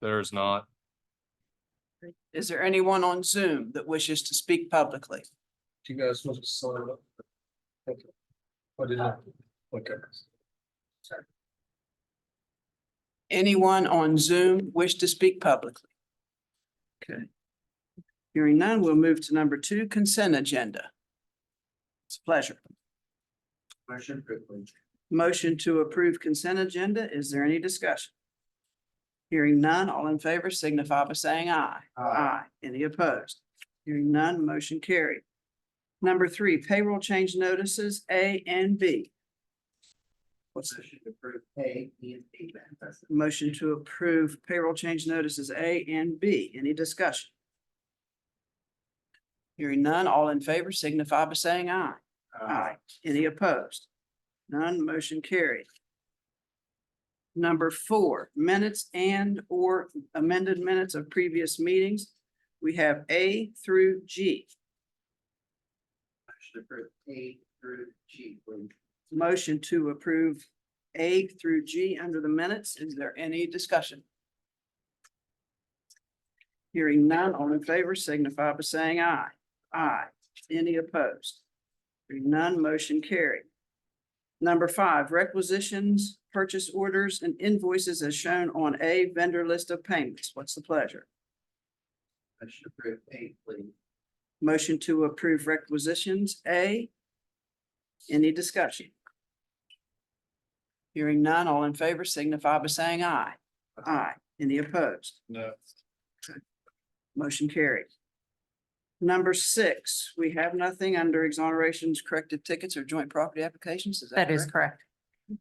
There's not. Is there anyone on Zoom that wishes to speak publicly? Do you guys want to sign up? Okay. I did not. Okay. Anyone on Zoom wish to speak publicly? Okay. Hearing none, we'll move to number 2, consent agenda. It's a pleasure. Motion privilege. Motion to approve consent agenda. Is there any discussion? Hearing none, all in favor signify by saying aye. Aye. Any opposed? Hearing none, motion carried. Number 3, payroll change notices A and B. What's the Motion to approve A, B, and B manifest. motion to approve payroll change notices A and B? Any discussion? Hearing none, all in favor signify by saying aye. Any opposed? None, motion carried. Number 4, minutes and or amended minutes of previous meetings. We have A through G. Motion to approve A through G, please. Motion to approve A through G under the minutes. Is there any discussion? Hearing none, all in favor signify by saying aye. Aye. Any opposed? Hearing none, motion carried. Number 5, requisitions, purchase orders, and invoices as shown on A vendor list of payments. What's the pleasure? Motion to approve A, please. Motion to approve requisitions A. Any discussion? Hearing none, all in favor signify by saying aye. Aye. Any opposed? No. Motion carried. Number 6, we have nothing under exonerations, corrected tickets, or joint property applications. Is that That is correct? correct.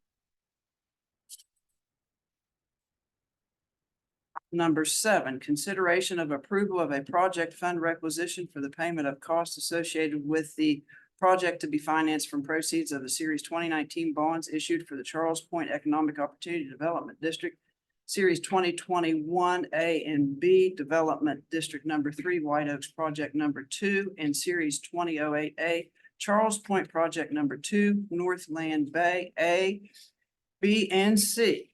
Number 7, consideration of approval of a project fund requisition for the payment of costs associated with the project to be financed from proceeds of the Series 2019 bonds issued for the Charles Point Economic Opportunity Development District, Series 2021 A and B Development District Number 3, White Oaks Project Number 2, and Series 2008 A, Charles Point Project Number 2, Northland Bay A, B, and C.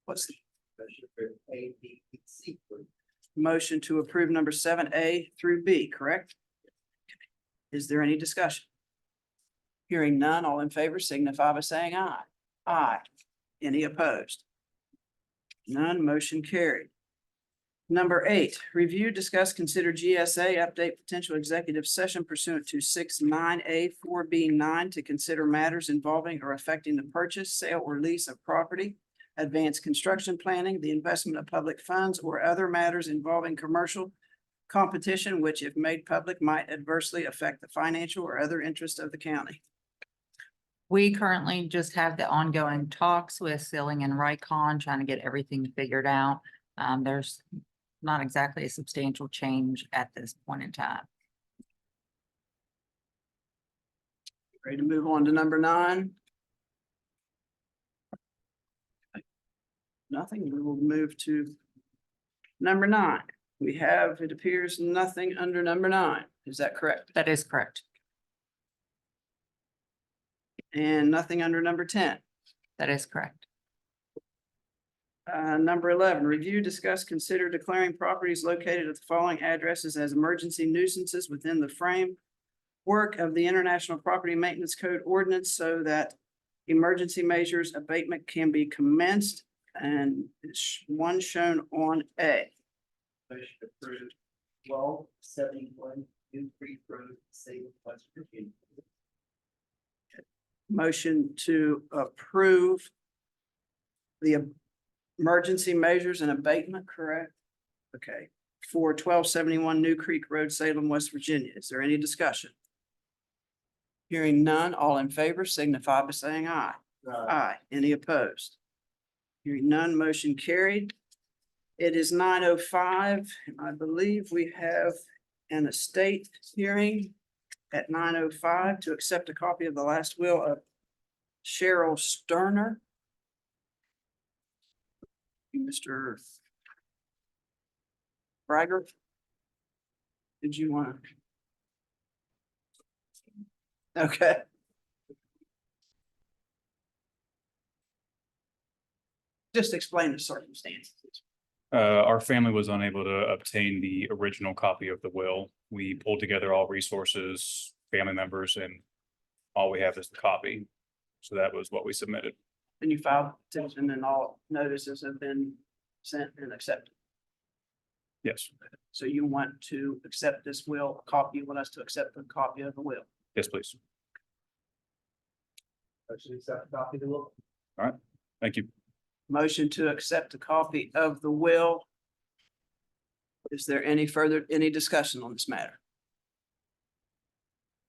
What's the Motion to approve A, B, and C, please. motion to approve number 7A through B, correct? Is there any discussion? Hearing none, all in favor signify by saying aye. Aye. Any opposed? None, motion carried. Number 8, review, discuss, consider GSA update potential executive session pursuant to 6(9)A 4B9 to consider matters involving or affecting the purchase, sale, or lease of property, advanced construction planning, the investment of public funds, or other matters involving commercial competition, which if made public might adversely affect the financial or other interest of the county. We currently just have the ongoing talks with Sealing and Rycon, trying to get everything figured out. There's not exactly a substantial change at this point in time. Ready to move on to number 9? Nothing, we will move to number 9. We have, it appears, nothing under number 9. Is that correct? That is correct. And nothing under number 10. That is correct. Number 11, review, discuss, consider declaring properties located at the following addresses as emergency nuisances within the framework of the International Property Maintenance Code ordinance so that emergency measures abatement can be commenced, and it's one shown on A. Motion to approve 1271 New Creek Road, Salem, West Virginia. Motion to approve the emergency measures and abatement, correct? Okay, for 1271 New Creek Road, Salem, West Virginia. Is there any discussion? Hearing none, all in favor signify by saying aye. Aye. Any opposed? Hearing none, motion carried. It is 9:05. I believe we have an estate hearing at 9:05 to accept a copy of the last will of Cheryl Sterner. Mr. Bragger? Did you want to? Okay. Just explain the circumstances. Our family was unable to obtain the original copy of the will. We pulled together all resources, family members, and all we have is the copy. So that was what we submitted. And you filed petition and all notices have been sent and accepted. Yes, So you want to accept this will, a copy, you want us to accept a copy of the will. yes, please. Motion to accept a copy of the will. Thank you. Motion to accept a copy of the will. Is there any discussion on this matter?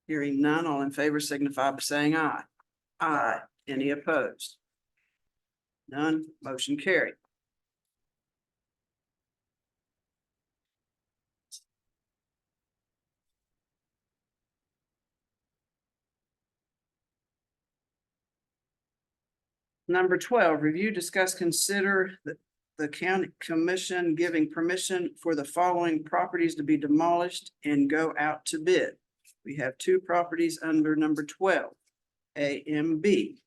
Hearing none, all in favor signify by saying aye. Aye. Any opposed? None, motion carried. Number 12, review, discuss, consider the county commission giving permission for the following properties to be demolished and go out to bid. We have two properties under number 12, A and B.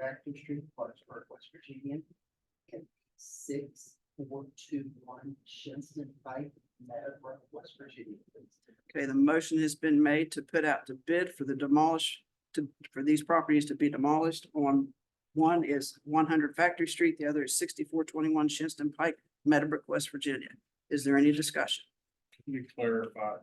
Factory Street, Clarksburg, West Virginia. And 6421 Shinston Pike, Meadowbrook, West Virginia. Okay, the motion has been made to put out to bid for the for these properties to be demolished on, one is 100 Factory Street, the other is 6421 Shinston Pike, Meadowbrook, West Virginia. Is there any discussion? Can you clarify?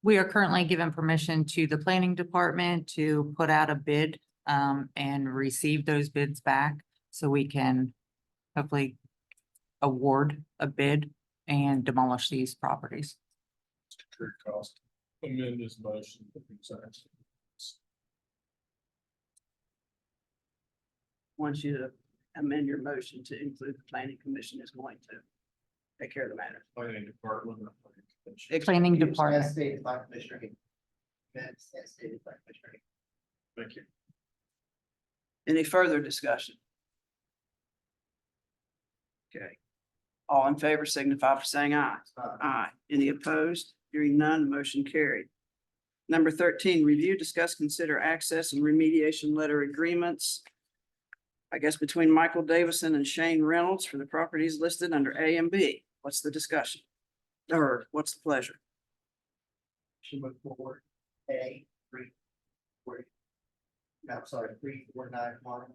We are currently given permission to the planning department to put out a bid and receive those bids back. So we can hopefully award a bid and demolish these properties. True cost. Amend this motion. Want you to amend your motion to include the planning commission is going to take care of the matter. Planning department. Planning As department. stated by Commissioner Hayden. As stated by Commissioner Hayden. Thank you. Any further discussion? Okay. All in favor signify by saying aye. Aye. Any opposed? Hearing none, motion carried. Number 13, review, discuss, consider access and remediation letter agreements. I guess between Michael Davison and Shane Reynolds for the properties listed under A and B. What's the discussion? Or what's the pleasure? Should move forward. A, 3491.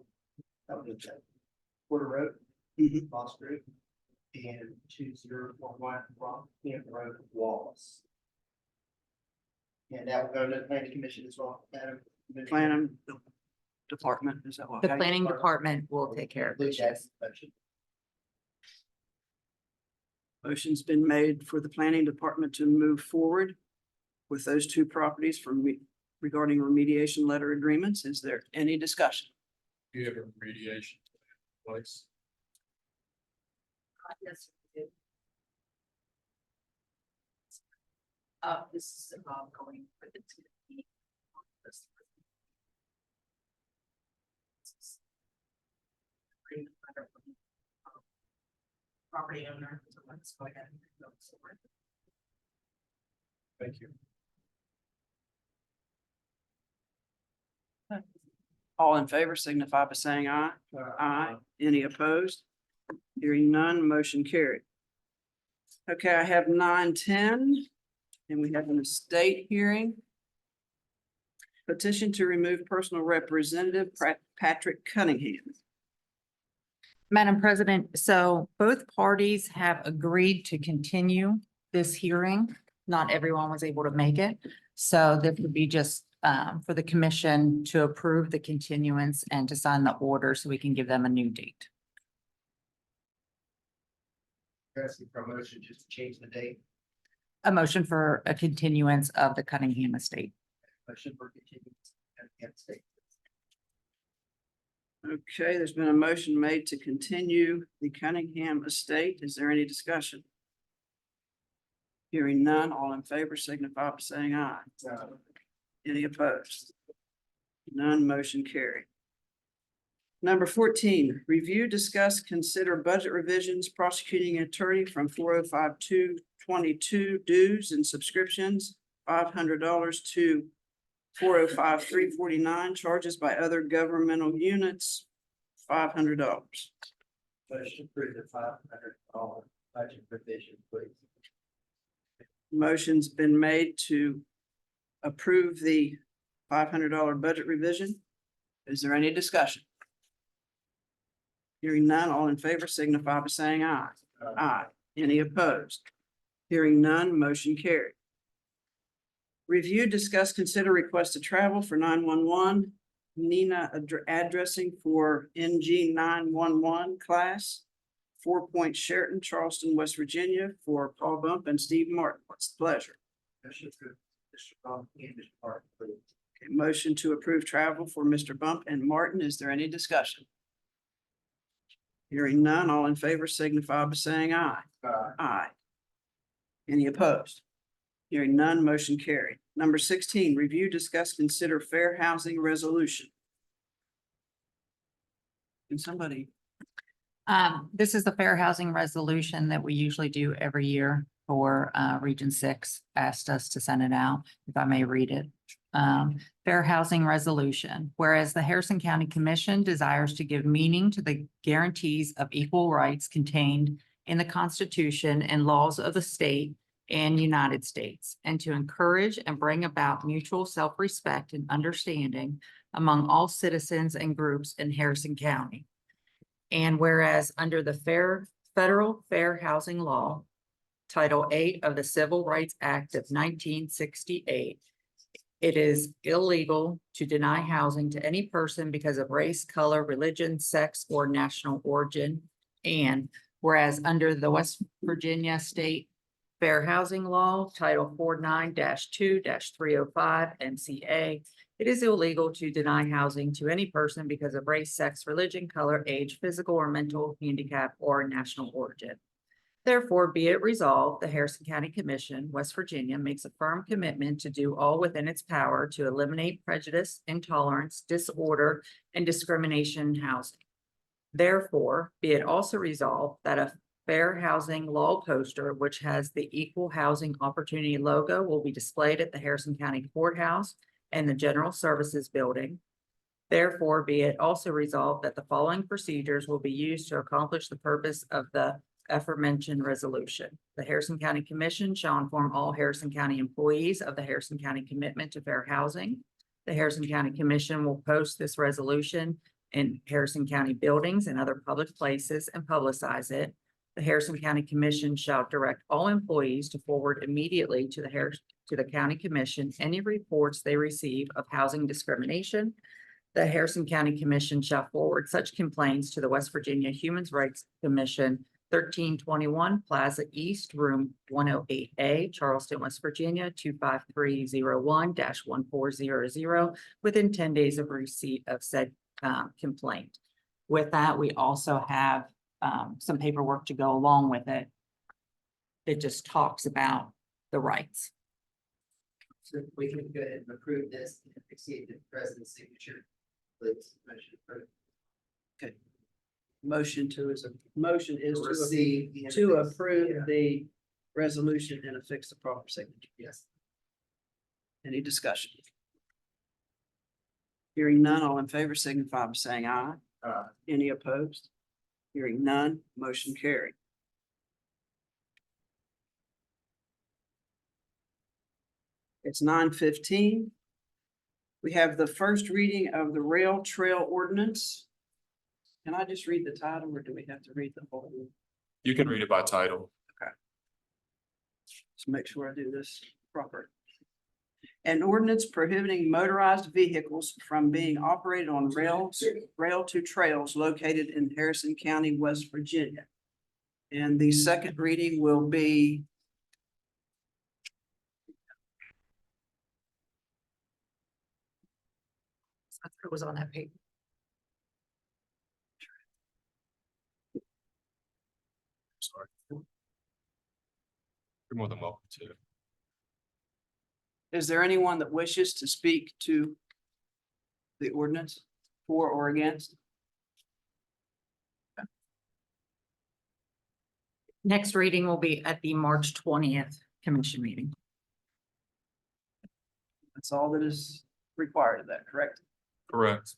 Porter Road, Mhm. Boss Group. And 2041 Rock Camp Road, Wallace. And that will go to the planning commission as well. Madam Commissioner. Planning department, is that what? The planning department will take care of Include it. that motion. Motion's been made for the planning department to move forward with those two properties regarding remediation letter agreements. Is there any discussion? Do you have a remediation place? Yes. we do. This is going for the two. Property owner, so let's go ahead and go forward. Thank you. All in favor signify by saying aye. Aye. Any opposed? Hearing none, motion carried. Okay, I have 9:10, and we have an estate hearing. Petition to remove personal representative Patrick Cunningham. Madam President, so both parties have agreed to continue this hearing. Not everyone was able to make it. So this would be just for the commission to approve the continuance and to sign the order so we can give them a new date. Asking for a motion just to change the date. A motion for a continuance of the Cunningham estate. Motion for continuance and state. Okay, there's been a motion made to continue the Cunningham estate. Is there any discussion? Hearing none, all in favor signify by saying aye. Any opposed? None, motion carried. Number 14, review, discuss, consider budget revisions, prosecuting attorney from 405-222 dues and subscriptions, $500 to 405-349, charges by other governmental units, $500. Motion approved the $500 budget revision, please. Motion's been made to approve the $500 budget revision. Is there any discussion? Hearing none, all in favor signify by saying aye. Aye. Any opposed? Hearing none, motion carried. Review, discuss, consider request to travel for 911. Nina addressing for NG 911 class. 4 Point Sheraton, Charleston, West Virginia for Paul Bump and Steve Martin. What's the pleasure? Motion approved, Mr. Bump and Mr. Martin, please. Okay, motion to approve travel for Mr. Bump and Martin. Is there any discussion? Hearing none, all in favor signify by saying aye. Aye. Any opposed? Hearing none, motion carried. Number 16, review, discuss, consider fair housing resolution. Can somebody, This is the fair housing resolution that we usually do every year for Region 6, asked us to send it out, if I may read it. Fair housing resolution, whereas the Harrison County Commission desires to give meaning to the guarantees of equal rights contained in the Constitution and laws of the state and United States, and to encourage and bring about mutual self-respect and understanding among all citizens and groups in Harrison County. And whereas under the Federal Fair Housing Law, Title 8 of the Civil Rights Act of 1968, it is illegal to deny housing to any person because of race, color, religion, sex, or national origin. And whereas under the West Virginia State Fair Housing Law, Title 49-2-305 NCA, it is illegal to deny housing to any person because of race, sex, religion, color, age, physical or mental handicap, or national origin. Therefore, be it resolved, the Harrison County Commission, West Virginia, makes a firm commitment to do all within its power to eliminate prejudice, intolerance, disorder, and discrimination in housing. Therefore, be it also resolved that a fair housing law poster, which has the Equal Housing Opportunity logo, will be displayed at the Harrison County Courthouse and the General Services Building. Therefore, be it also resolved that the following procedures will be used to accomplish the purpose of the aforementioned resolution. The Harrison County Commission shall inform all Harrison County employees of the Harrison County commitment to fair housing. The Harrison County Commission will post this resolution in Harrison County buildings and other public places and publicize it. The Harrison County Commission shall direct all employees to forward immediately to the County Commission any reports they receive of housing discrimination. The Harrison County Commission shall forward such complaints to the West Virginia Human Rights Commission, 1321 Plaza East, Room 108A, Charleston, West Virginia, 25301-1400, within 10 days of receipt of said complaint. With that, we also have some paperwork to go along with it. It just talks about the rights. So if we can go ahead and approve this and exceed the president's signature, please. Motion approved. motion is to Receive. and to affix- approve yeah, the resolution and affix the proper signature. Yes. Any discussion? Hearing none, all in favor signify by saying aye. Any opposed? Hearing none, motion carried. It's 9:15. We have the first reading of the rail trail ordinance. Can I just read the title or do we have to read the whole? You can read it by title. Let's make sure I do this proper. An ordinance prohibiting motorized vehicles from being operated on rail to trails located in Harrison County, West Virginia. And the second reading will be It was on that page. Sorry. You're more than welcome to. Is there anyone that wishes to speak to the ordinance for or against? Next reading will be at the March 20th commission meeting. That's all that is required of that, correct? Correct.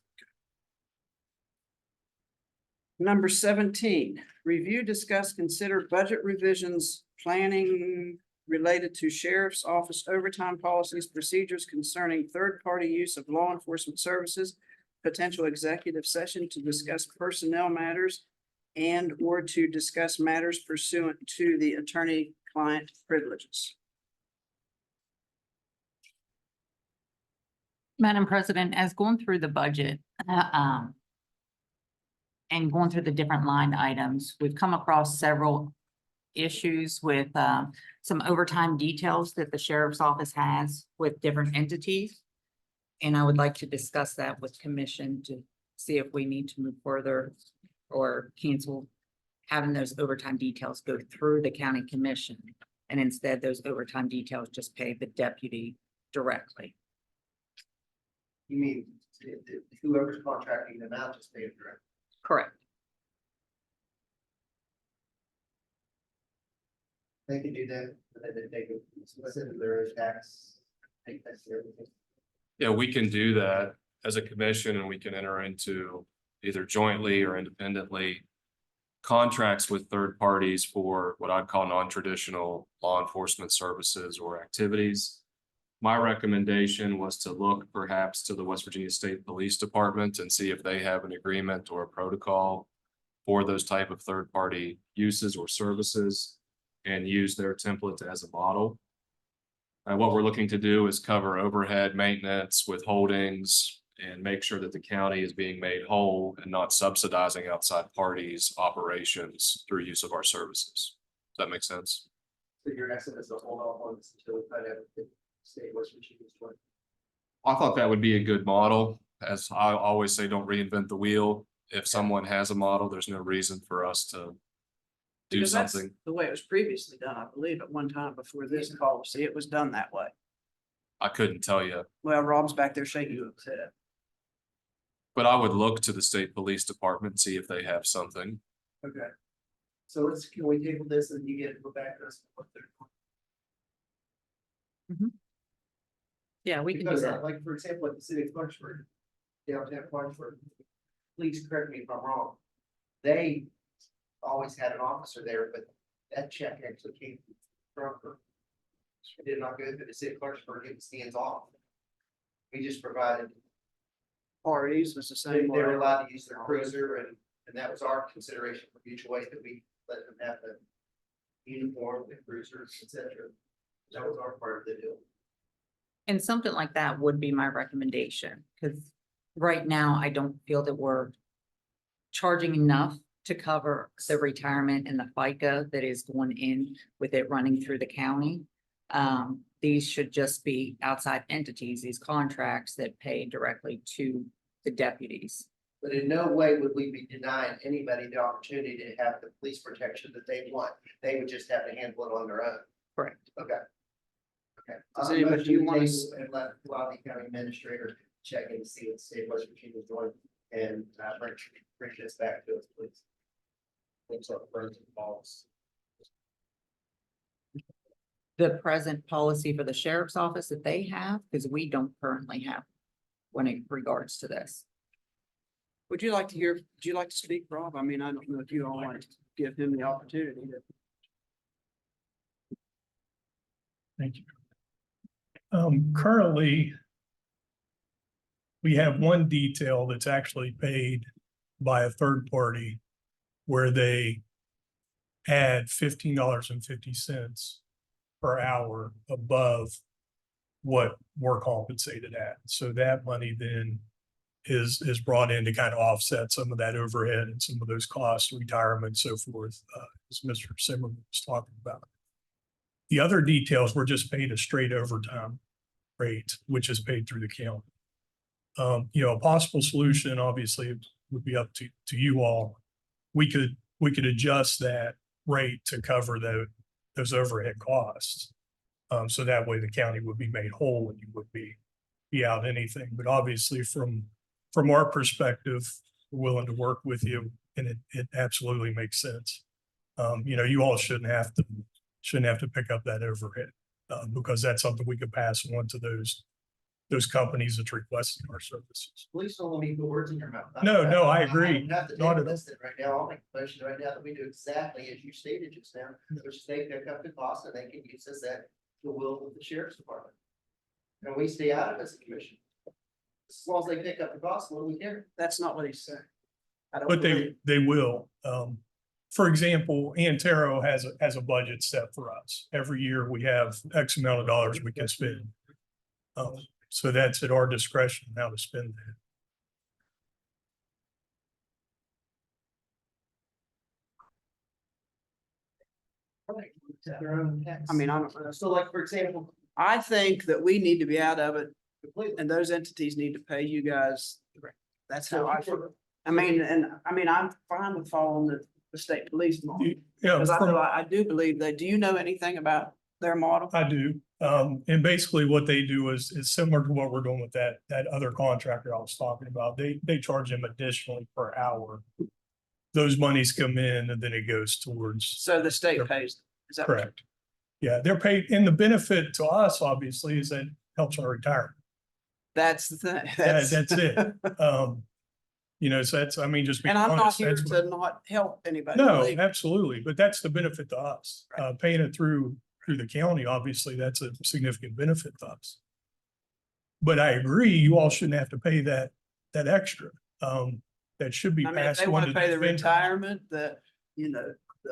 Number 17, review, discuss, consider budget revisions, planning related to sheriff's office overtime policies, procedures concerning third-party use of law enforcement services, potential executive session to discuss personnel matters and or to discuss matters pursuant to the attorney-client privileges. Madam President, as going through the budget, and going through the different line items, we've come across several issues with, some overtime details that the sheriff's office has with different entities. And I would like to discuss that with commission to see if we need to move further or cancel having those overtime details go through the county commission. And instead, those overtime details just pay the deputy directly. You mean whoever's contracting them out, just pay it direct? Correct. They can do that, but then they can consider their tax. Take that to everything. Yeah, we can do that as a commission and we can enter into either jointly or independently contracts with third parties for what I'd call non-traditional law enforcement services or activities. My recommendation was to look perhaps to the West Virginia State Police Department and see if they have an agreement or a protocol for those type of third-party uses or services and use their template as a model. And what we're looking to do is cover overhead maintenance, withholdings, and make sure that the county is being made whole and not subsidizing outside parties' operations through use of our services. Does that make sense? So your estimate is to hold off on this until we find out if the state of West Virginia is doing. I thought that would be a good model. As I always say, don't reinvent the wheel. If someone has a model, there's no reason for us to do Because that's something. the way it was previously done, I believe, at one time before this policy, it was done that way. I couldn't tell you, Well, Rob's back there shaking his head. but I would look to the state police department, see if they have something. Okay. So can we table this and you get to go back to us? What they're doing? Yeah, we can do Because that. like, for example, at the city of Clarksburg, downtown Clarksburg, please correct me if I'm wrong. They always had an officer there, but that check actually came from her. It did not go through the city of Clarksburg, it stands off. We just provided, REs was the they same. were way. allowed to use their cruiser and that was our consideration for mutual aid that we let them have the uniform, the cruisers, et cetera. That was our part of the deal. And something like that would be my recommendation, because right now I don't feel that we're charging enough to cover the retirement and the FICA that is going in with it running through the county. These should just be outside entities, these contracts that pay directly to the deputies. But in no way would we be denying anybody the opportunity to have the police protection that they want. They would just have to handle it on their own. Correct. Okay. Okay. Does anybody- do you want us- And let Lobby County Administrator check in to see what the state of West Virginia is doing and bring this back to us, please. Thanks for the balls. The present policy for the sheriff's office that they have, because we don't currently have when it regards to this. Would you like to speak, Rob? I mean, I don't know if you all want to give him the opportunity to. Thank you. Currently, we have one detail that's actually paid by a third party where they add $15.50 per hour above what we're compensated at. So that money then is brought in to kind of offset some of that overhead and some of those costs, retirement, so forth, as Mr. Zimmerman was talking about. The other details were just paid a straight overtime rate, which is paid through the county. A possible solution obviously would be up to you all. We could adjust that rate to cover those overhead costs. So that way the county would be made whole and you would be out anything. But obviously from our perspective, we're willing to work with you and it absolutely makes sense. You all shouldn't have to pick up that overhead because that's something we could pass on to those those companies that's requesting our services. Please don't let me put words in your mouth. No, I have agree. enough to Not do at all. this right now. I'll make a motion right now that we do exactly as you stated just now, which is they pick up the cost and they can use this at the will of the sheriff's department. And we stay out of this commission. As long as they pick up the cost, what do we care? That's not what he said. I don't But believe. they will. For example, Antero has a budget set for us. Every year we have X amount of dollars we can spend. So that's at our discretion how to spend that. Their own tax. I mean, I don't know. So like, for example, I think that we need to be out of it completely. and those entities need to pay you guys. That's how I feel. I'm fine with following the state police model. Yeah, Because from- I do believe that. Do you know anything about their model? I do. And basically what they do is similar to what we're doing with that other contractor I was talking about. They charge them additionally per hour. Those monies come in and then it goes towards, So the state pays. Is that what- correct. Yeah, they're paid, and the benefit to us, obviously, is that helps our retirement. That's the thing. That's it. So that's, I mean, just being And I'm not honest, here that's what- to not help anybody. No, believe me. absolutely, but that's the benefit to us. Paying it through the county, obviously, that's a significant benefit to us. But I agree, you all shouldn't have to pay that extra. That should be I mean, if passed they on want to to pay the vendors. retirement,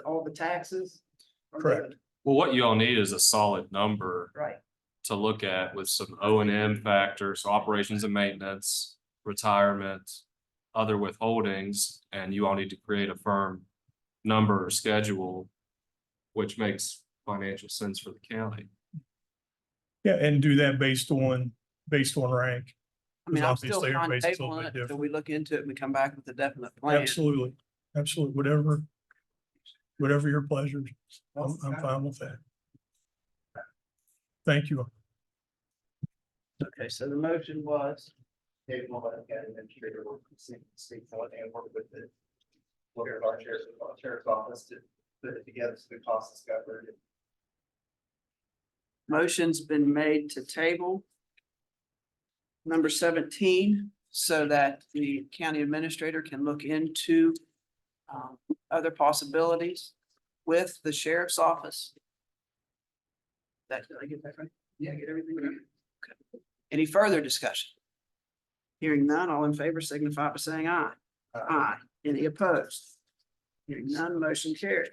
all the taxes. are Correct. good. Well, what you all need is a solid number Right. to look at with some O&M factors, operations and maintenance, retirement, other withholdings, and you all need to create a firm number or schedule, which makes financial sense for the county. Yeah, and do that based on rank. I mean, I'm still Obviously, trying to everybody's a table little bit it until different. we look into it and we come back with a definite plan. Absolutely, whatever your pleasure. I'm fine with that. Thank you. Okay, so the motion was, Dave Mullen, county administrator, work with the state and work with the. Look at our sheriff's office to put it together so the cost is covered. motion's been made to table number 17, so that the county administrator can look into other possibilities with the sheriff's office. Did I get that right? Yeah, get everything right. Okay. Any further discussion? Hearing none, all in favor signify by saying aye. Aye. Any opposed? Hearing none, motion carried.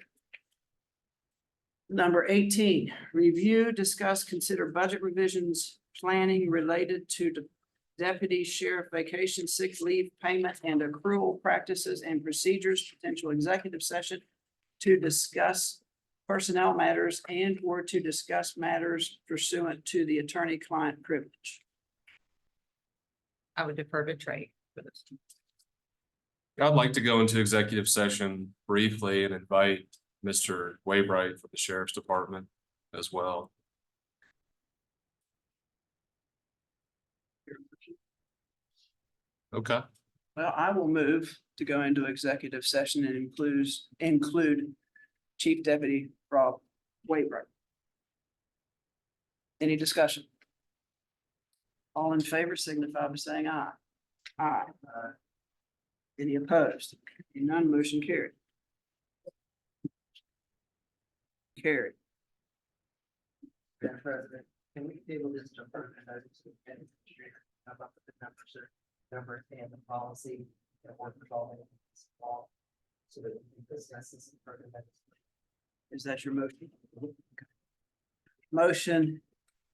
Number 18, review, discuss, consider budget revisions, planning related to the deputy sheriff vacation, sick leave payment and accrual practices and procedures, potential executive session to discuss personnel matters and or to discuss matters pursuant to the attorney-client privilege. I would defer to Trey for this. I'd like to go into executive session briefly and invite Mr. Waybright from the Sheriff's Department as well. Okay, Well, I will move to go into executive session and include Chief Deputy Rob Wainwright. Any discussion? All in favor signify by saying aye. Aye. Any opposed? None, motion carried. Carried. Madam President, can we table this to further notice to the county administrator about the numbers and the policy that work with all the law? So that we can discuss this in further notice. Is that your motion? Motion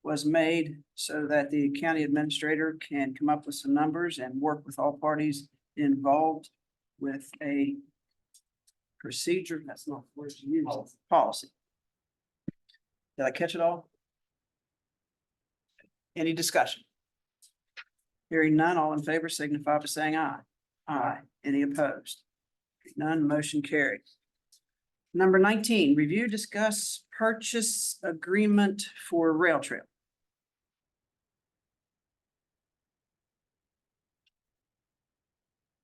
was made so that the county administrator can come up with some numbers and work with all parties involved with a procedure, that's not the word to use, policy. Did I catch it all? Any discussion? Hearing none, all in favor signify by saying aye. Aye. Any opposed? None, motion carries. Number 19, review, discuss purchase agreement for rail trail.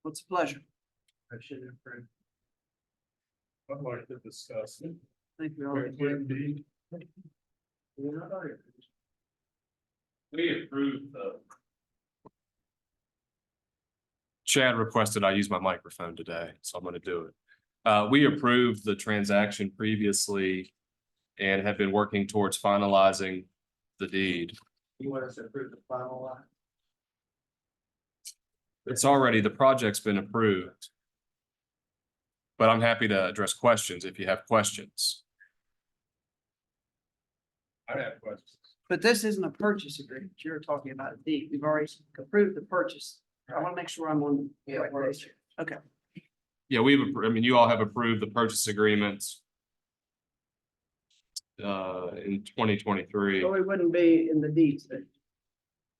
What's the pleasure? I should improve. I'd like to discuss it. I think we already did. we approved the Chad requested I use my microphone today, so I'm gonna do it. We approved the transaction previously and have been working towards finalizing the deed. You want us to approve the final line? The project's been approved. But I'm happy to address questions if you have questions. I have questions. But this isn't a purchase agreement. You're talking about a deed. We've already approved the purchase. I want to make sure I'm on the right page. Okay, Yeah, you all have approved the purchase agreements. In 2023. so we wouldn't be in the deed stage.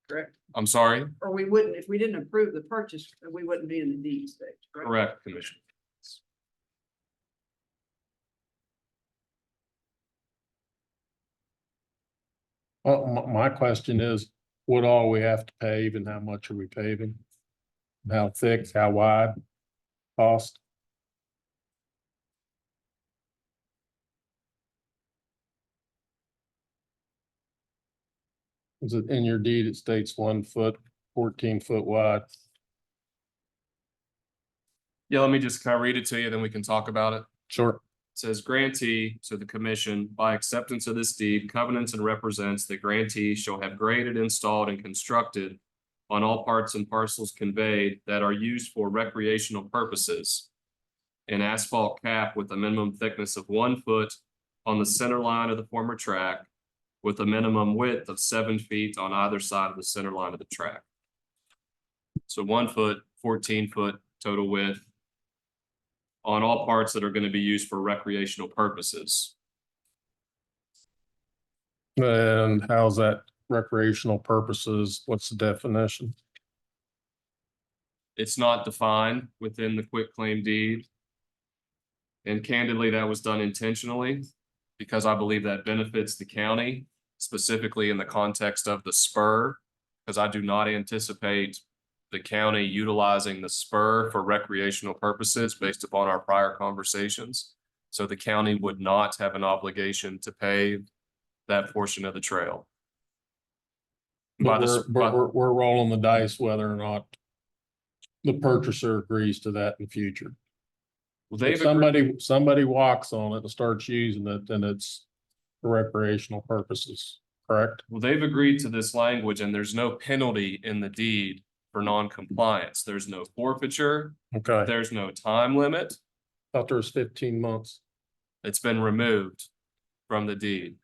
Correct? I'm sorry, Or we wouldn't, if we didn't approve the purchase, we wouldn't be in the deed stage. correct, Commissioner. Well, my question is, what all we have to pave and how much are we paving? How thick, how wide, cost? Is it in your deed? It states 1 foot, 14 foot wide. Yeah, let me just, can I read it to you, then we can talk about it? Sure. It says grantee to the commission by acceptance of this deed covenants and represents that grantee shall have graded, installed and constructed on all parts and parcels conveyed that are used for recreational purposes. An asphalt cap with a minimum thickness of 1 foot on the center line of the former track with a minimum width of 7 feet on either side of the center line of the track. So 1 foot, 14 foot total width on all parts that are going to be used for recreational purposes. And how's that recreational purposes? What's the definition? It's not defined within the quitclaim deed. And candidly, that was done intentionally because I believe that benefits the county, specifically in the context of the spur, because I do not anticipate the county utilizing the spur for recreational purposes based upon our prior conversations. So the county would not have an obligation to pave that portion of the trail. By But we're rolling the dice whether or not the purchaser agrees to that in the future. If somebody walks on it and starts using it, then it's for recreational purposes, correct? Well, they've agreed to this language and there's no penalty in the deed for non-compliance. There's no forfeiture. Okay, There's no time limit. thought there was 15 months. It's been removed from the deed.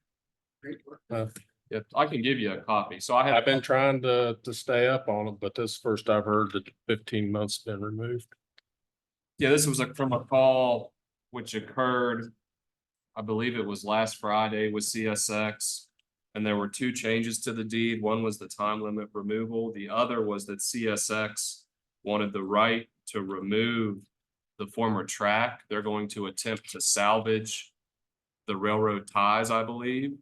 Yep, I can give you a copy. So I I've have, been trying to stay up on it, but this first I've heard that 15 months been removed. yeah, this was from a call which occurred, I believe it was last Friday with CSX. And there were 2 changes to the deed. One was the time limit removal. The other was that CSX wanted the right to remove the former track. They're going to attempt to salvage the railroad ties, I believe.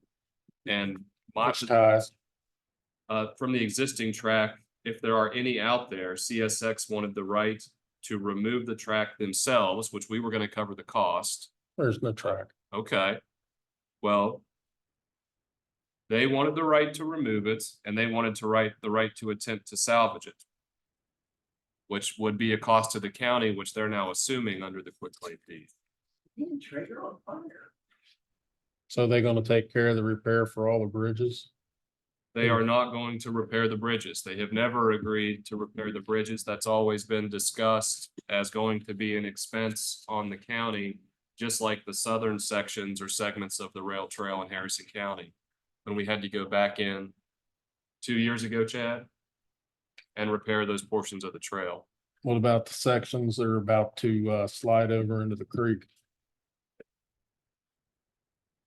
And Which ties? from the existing track, if there are any out there, CSX wanted the right to remove the track themselves, which we were going to cover the cost. There's no track. Okay. Well, they wanted the right to remove it and they wanted the right to attempt to salvage it, which would be a cost to the county, which they're now assuming under the quitclaim deed. Trigger on fire. So they're gonna take care of the repair for all the bridges? They are not going to repair the bridges. They have never agreed to repair the bridges. That's always been discussed as going to be an expense on the county, just like the southern sections or segments of the rail trail in Harrison County. When we had to go back in 2 years ago, Chad, and repair those portions of the trail. What about the sections that are about to slide over into the creek?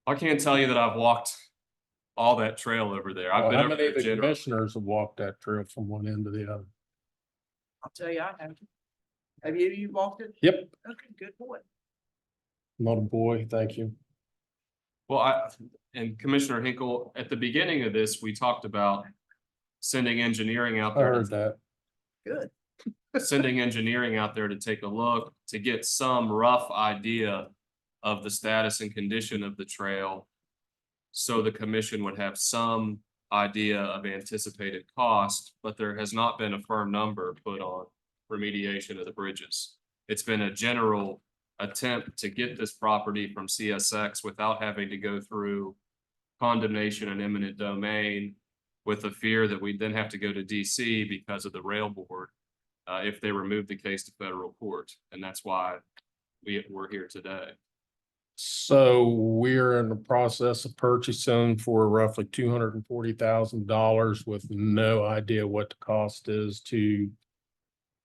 I can't tell you that I've walked all that trail over there. I've Well, been how over many of there the generally. commissioners have walked that trail from one end to the other? I'll tell you, I have. Have you walked it? Yep. Okay, good boy. Not a boy, thank you. Well, and Commissioner Hinkle, at the beginning of this, we talked about sending engineering out I there. heard that. Good. Sending engineering out there to take a look, to get some rough idea of the status and condition of the trail. So the commission would have some idea of anticipated cost, but there has not been a firm number put on remediation of the bridges. It's been a general attempt to get this property from CSX without having to go through condemnation and eminent domain, with the fear that we'd then have to go to DC because of the rail board if they remove the case to federal court. And that's why we're here today. So we're in the process of purchasing for roughly $240,000 with no idea what the cost is to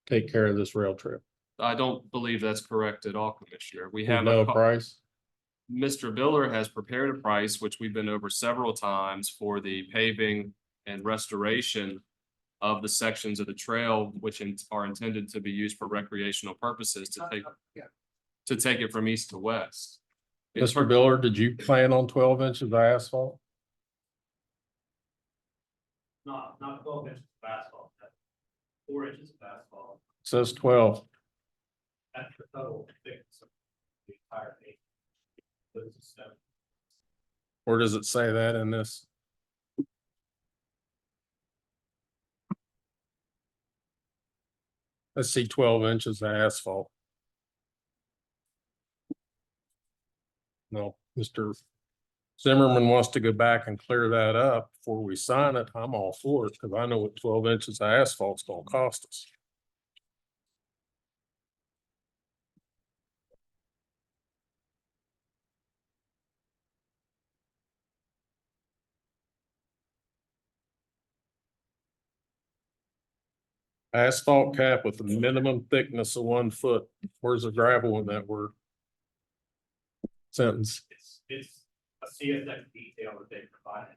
take care of this rail trail. I don't believe that's correct at all, Commissioner. We There's have no a price. Mr. Biller has prepared a price, which we've been over several times, for the paving and restoration of the sections of the trail, which are intended to be used for recreational purposes to take it from east to west. In Mr. Biller, did you plan on 12 inches of asphalt? Not 12 inches of asphalt, 4 inches of asphalt. It says 12. That's the total thickness of the entire pavement. Or does it say that in this? I see 12 inches of asphalt. No, Mr. Zimmerman wants to go back and clear that up before we sign it. I'm all for it because I know what 12 inches of asphalt's gonna cost us. Asphalt cap with a minimum thickness of 1 foot. Where's the gravel in that word? Sentence. It's a CSX detail that they provided.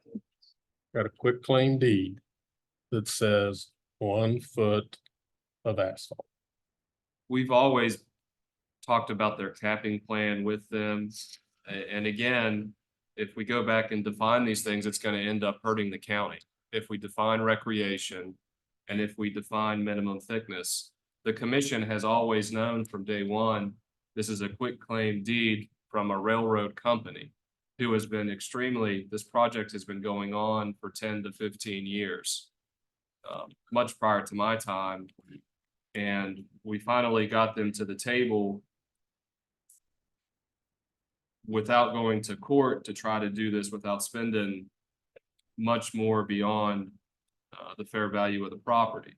Got a quick claim deed that says 1 foot of asphalt. We've always talked about their capping plan with them. And again, if we go back and define these things, it's going to end up hurting the county. If we define recreation and if we define minimum thickness, the commission has always known from day one, this is a quick claim deed from a railroad company who has been this project has been going on for 10 to 15 years, much prior to my time. And we finally got them to the table without going to court to try to do this without spending much more beyond the fair value of the property.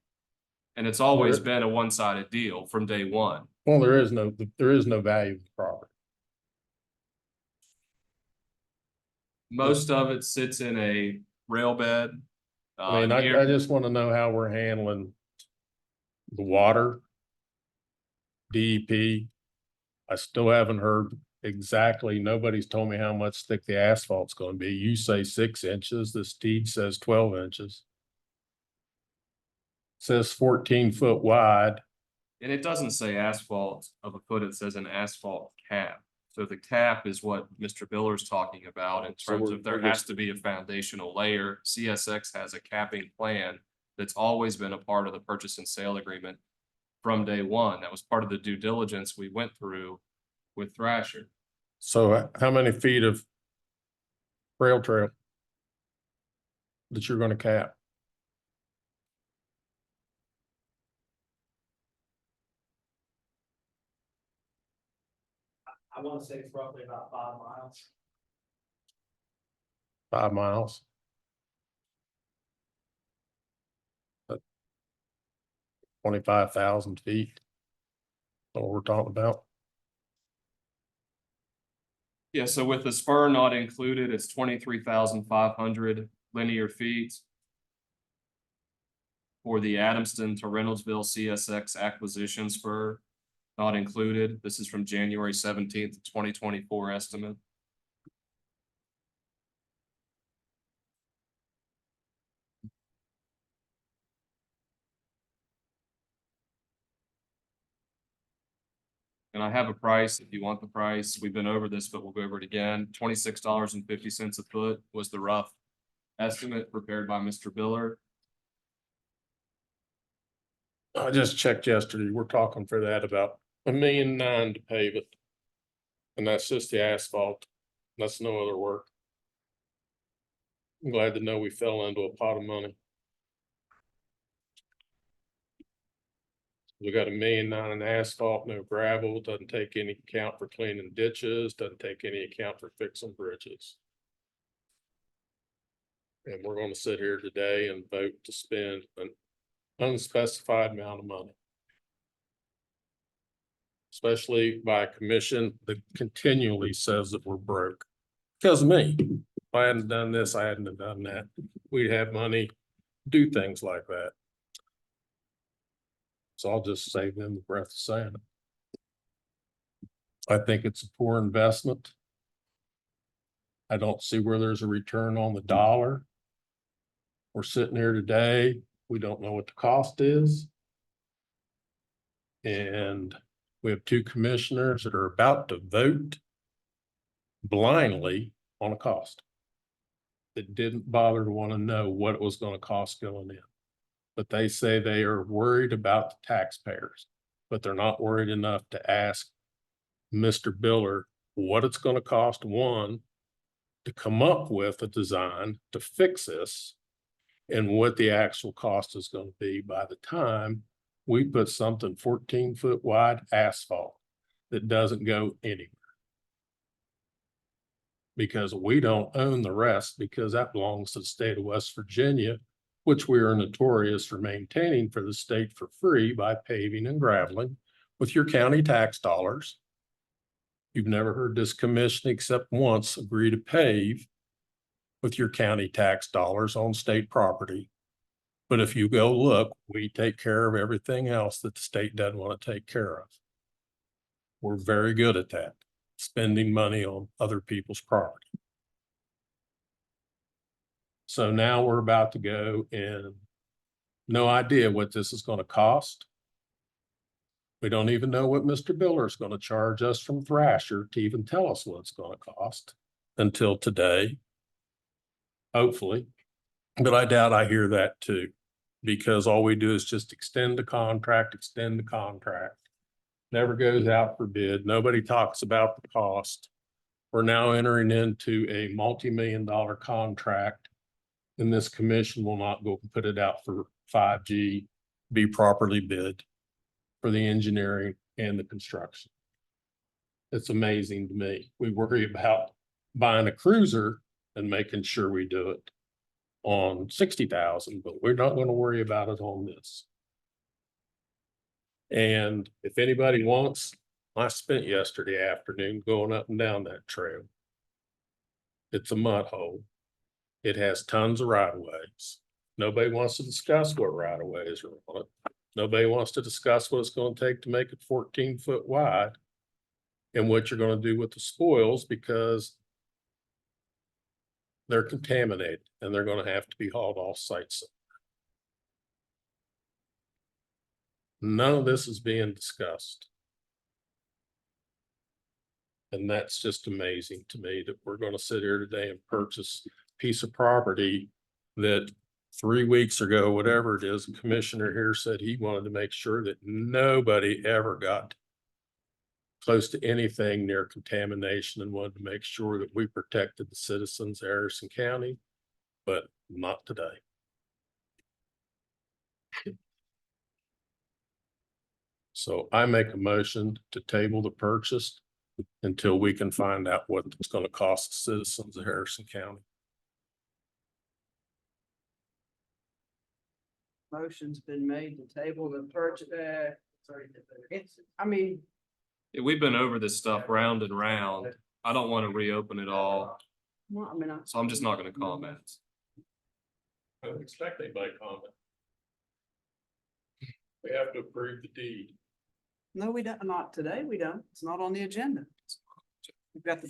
And it's always been a one-sided deal from day one. Well, there is no value of the property. Most of it sits in a rail bed. I mean, I just want to know how we're handling the water, DEP. I still haven't heard exactly, nobody's told me how much thick the asphalt's going to be. You say 6 inches, this deed says 12 inches. Says 14 foot wide. And it doesn't say asphalt of a foot, it says an asphalt cap. So the cap is what Mr. Biller's talking about in So terms we're- of there has to be a foundational layer. CSX has a capping plan that's always been a part of the purchase and sale agreement from day one. That was part of the due diligence we went through with Thrasher. So how many feet of rail trail that you're going to cap? I want to say it's roughly about 5 miles. 5 miles. 25,000 feet. That's what we're talking about. Yeah, so with the spur not included, it's 23,500 linear feet for the Adamston to Reynoldsville CSX acquisition spur, not included. This is from January 17th, 2024 estimate. And I have a price if you want the price. We've been over this, but we'll go over it again. $26.50 a foot was the rough estimate prepared by Mr. Biller. I just checked yesterday. We're talking for that about $1.9 million to pave it. And that's just the asphalt. That's no other work. I'm glad to know we fell into a pot of money. We got $1.9 million in asphalt, no gravel, doesn't take any account for cleaning ditches, doesn't take any account for fixing bridges. And we're gonna sit here today and vote to spend an unspecified amount of money. Especially by a commission that continually says that we're broke. Because of me, if I hadn't done this, I hadn't have done that. We'd have money, do things like that. So I'll just save them the breath of saying it. I think it's a poor investment. I don't see where there's a return on the dollar. We're sitting here today, we don't know what the cost is. And we have two commissioners that are about to vote blindly on a cost. That didn't bother to want to know what it was going to cost going in. But they say they are worried about the taxpayers, but they're not worried enough to ask Mr. Biller what it's going to cost, one, to come up with a design to fix this, and what the actual cost is going to be by the time we put something 14-foot wide asphalt that doesn't go anywhere. Because we don't own the rest, because that belongs to the state of West Virginia, which we are notorious for maintaining for the state for free by paving and graveling with your county tax dollars. You've never heard this commission except once agree to pave with your county tax dollars on state property. But if you go look, we take care of everything else that the state doesn't want to take care of. We're very good at that, spending money on other people's property. So now we're about to go and no idea what this is going to cost. We don't even know what Mr. Biller is going to charge us from Thrasher to even tell us what it's going to cost until today. Hopefully, but I doubt I hear that too, because all we do is just extend the contract, never goes out for bid. Nobody talks about the cost. We're now entering into a multi-million-dollar contract, and this commission will not go put it out for 5G, be properly bid for the engineering and the construction. It's amazing to me. We worry about buying a cruiser and making sure we do it on 60,000, but we're not going to worry about it on this. And if anybody wants, I spent yesterday afternoon going up and down that trail. It's a mud hole. It has tons of right of ways. Nobody wants to discuss what right of ways are on it. Nobody wants to discuss what it's going to take to make it 14-foot wide and what you're going to do with the spoils, because they're contaminated and they're going to have to be hauled off site. None of this is being discussed. And that's just amazing to me that we're going to sit here today and purchase a piece of property that 3 weeks ago, whatever it is, the commissioner here said he wanted to make sure that nobody ever got close to anything near contamination, and wanted to make sure that we protected the citizens of Harrison County, but not today. So I make a motion to table the purchase until we can find out what it's going to cost the citizens of Harrison County. Motion's been made to table the purchase. I mean, We've been over this stuff round and round. I don't want to reopen it all, well, I mean, so I'm just not going to comment. I don't expect anybody to comment. We have to approve the deed. no, we don't, not today, we don't. It's not on the agenda. We've got the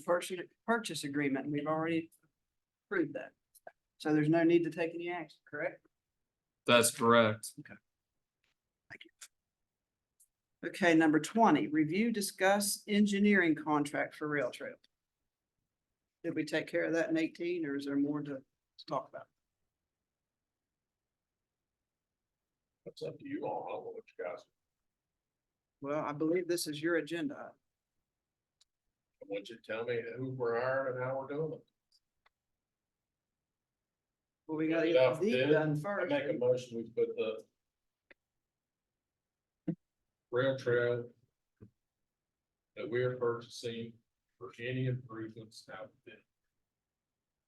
purchase agreement, and we've already approved that. So there's no need to take any action, correct? That's correct. Okay, number 20, review, discuss engineering contract for rail trail. Did we take care of that in 18, or is there more to talk about? That's up to you all. I don't know what you guys. Well, I believe this is your agenda. I want you to tell me who we're hiring and how we're doing it. Well, we got to Yeah, get the deed then done I first. make a motion, we put the rail trail that we are purchasing for any improvements have been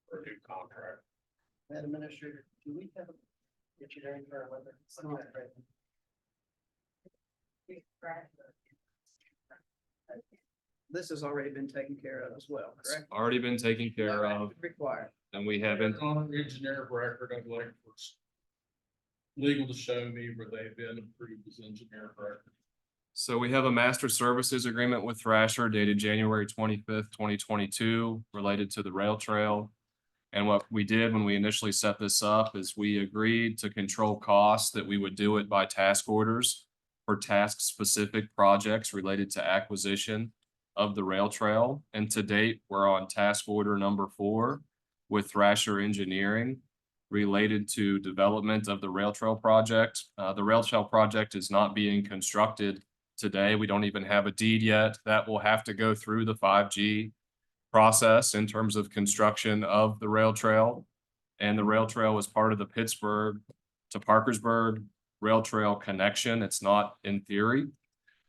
for a new contract. Madam Administrator, do we have a engineering firm with it? Something like that. This has already been taken care of as well, It's correct? already been taken care of, Required. and we haven't, On the engineer of record, I'd like for legal to show me where they've been approved as engineer of record. so we have a master services agreement with Thrasher dated January 25th, 2022, related to the rail trail. And what we did when we initially set this up is we agreed to control costs, that we would do it by task orders for task-specific projects related to acquisition of the rail trail. And to date, we're on task order number 4 with Thrasher Engineering related to development of the rail trail project. The rail trail project is not being constructed today. We don't even have a deed yet. That will have to go through the 5G process in terms of construction of the rail trail. And the rail trail is part of the Pittsburgh to Parkersburg rail trail connection. It's not in theory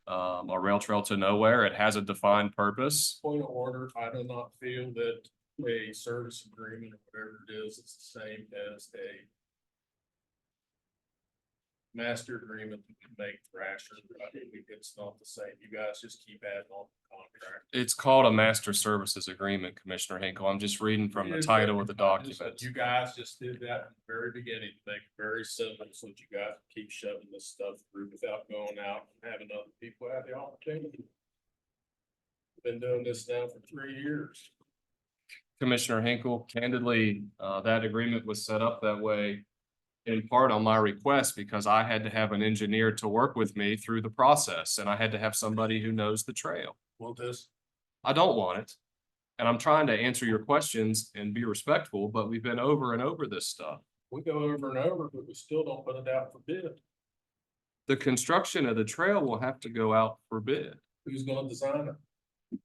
a rail trail to nowhere. It has a defined purpose. Point of order, I do not feel that a service agreement or whatever it is, it's the same as a master agreement that we make Thrasher. I think it's not the same. You guys just keep adding on the contract. It's called a master services agreement, Commissioner Hinkle. I'm just reading from the title of the document. You guys just did that from the very beginning, to make it very simple, so that you guys keep shoving this stuff through without going out and having other people have the opportunity. Been doing this now for 3 years. Commissioner Hinkle, candidly, that agreement was set up that way in part on my request, because I had to have an engineer to work with me through the process, and I had to have somebody who knows the trail. Want this? I don't want it. And I'm trying to answer your questions and be respectful, but we've been over and over this stuff. We go over and over, but we still don't put it out for bid. The construction of the trail will have to go out for bid. Who's gonna design it?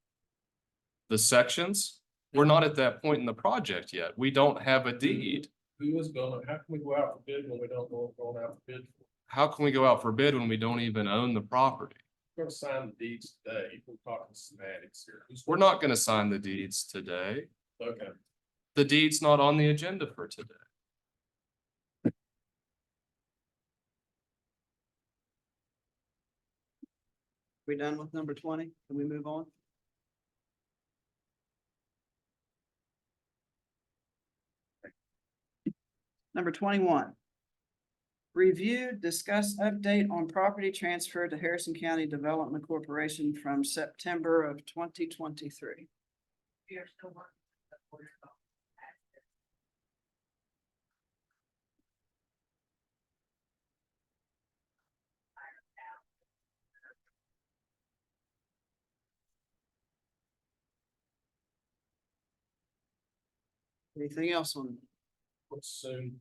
The sections, we're not at that point in the project yet. We don't have a deed. Who is gonna, how can we go out for bid when we don't know what we're going out for bid for? How can we go out for bid when we don't even own the property? We're gonna sign the deeds today. We're talking semantics here. We're not gonna sign the deeds today. Okay. The deed's not on the agenda for today. We done with number 20? Can we move on? Number 21. Review, discuss update on property transfer to Harrison County Development Corporation from September of 2023. We are still working. the order of access. Anything else on? What's soon?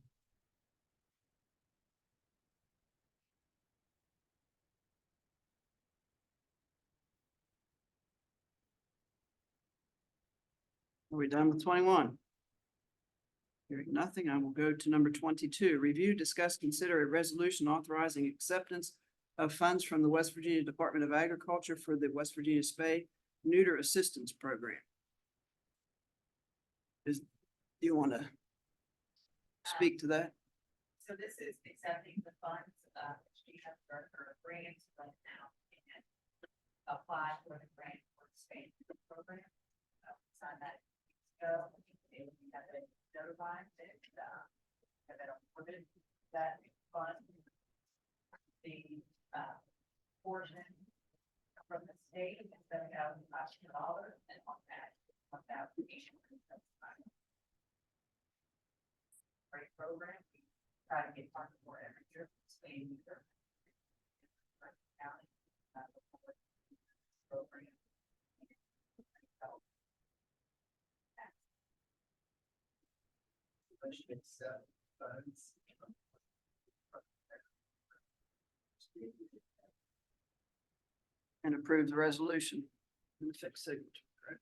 Are we done with 21? Hearing nothing, I will go to number 22. Review, discuss, consider a resolution authorizing acceptance of funds from the West Virginia Department of Agriculture for the West Virginia Spay Neuter Assistance Program. Do you want to speak to that? So this is accepting the funds, she has her grants right now and apply for the grant for the Spain program. Sign that. They have been notified that, have been awarded that fund. The, portion from the state is $7,500 and on that, application. Great program. We try to get funded for every year. Spain. County. Program. Funds. And approve the resolution and the fixed signature, correct?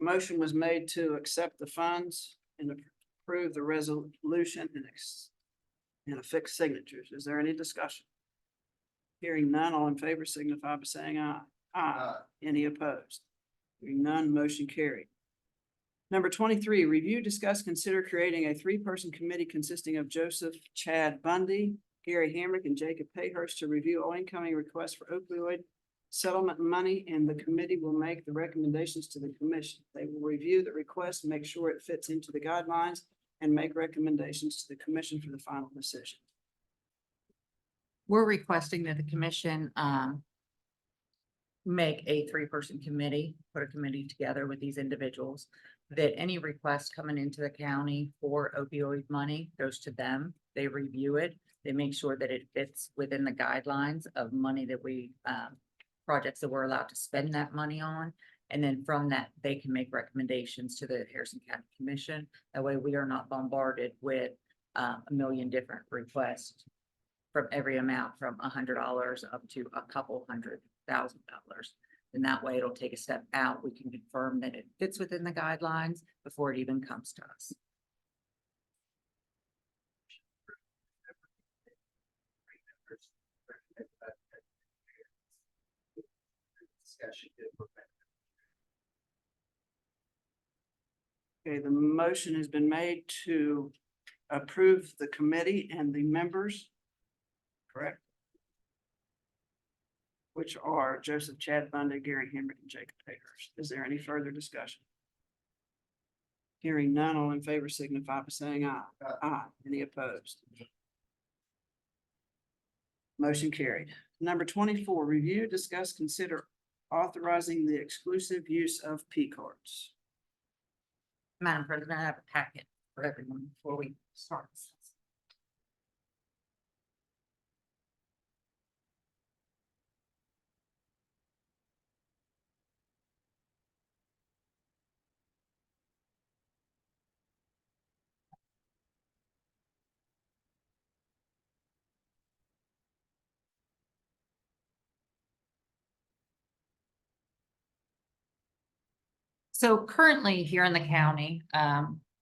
Motion was made to accept the funds and approve the resolution and a fixed signatures. Is there any discussion? Hearing none, all in favor signify by saying aye. Aye. Any opposed? Hearing none, motion carried. Number 23, review, discuss, consider creating a three-person committee consisting of Joseph Chad Bundy, Gary Hamrick, and Jacob Payhurst to review all incoming requests for opioid settlement money, and the committee will make the recommendations to the commission. They will review the request, make sure it fits into the guidelines, and make recommendations to the commission for the final decision. We're requesting that the commission, make a three-person committee, put a committee together with these individuals, that any request coming into the county for opioid money goes to them. They review it. They make sure that it fits within the guidelines of money that we, projects that we're allowed to spend that money on. And then from that, they can make recommendations to the Harrison County Commission. That way we are not bombarded with, a million different requests from every amount from $100 up to a couple $100,000. And that way it'll take a step out. We can confirm that it fits within the guidelines before it even comes to us. Discussion. Okay, the motion has been made to approve the committee and the members. Correct? Which are Joseph Chad Bundy, Gary Hamrick, and Jacob Payhurst. Is there any further discussion? Hearing none, all in favor signify by saying aye. Aye. Any opposed? Motion carried. Number 24, review, discuss, consider authorizing the exclusive use of P cards. Madam President, I have a packet for everyone before we start. So currently here in the county,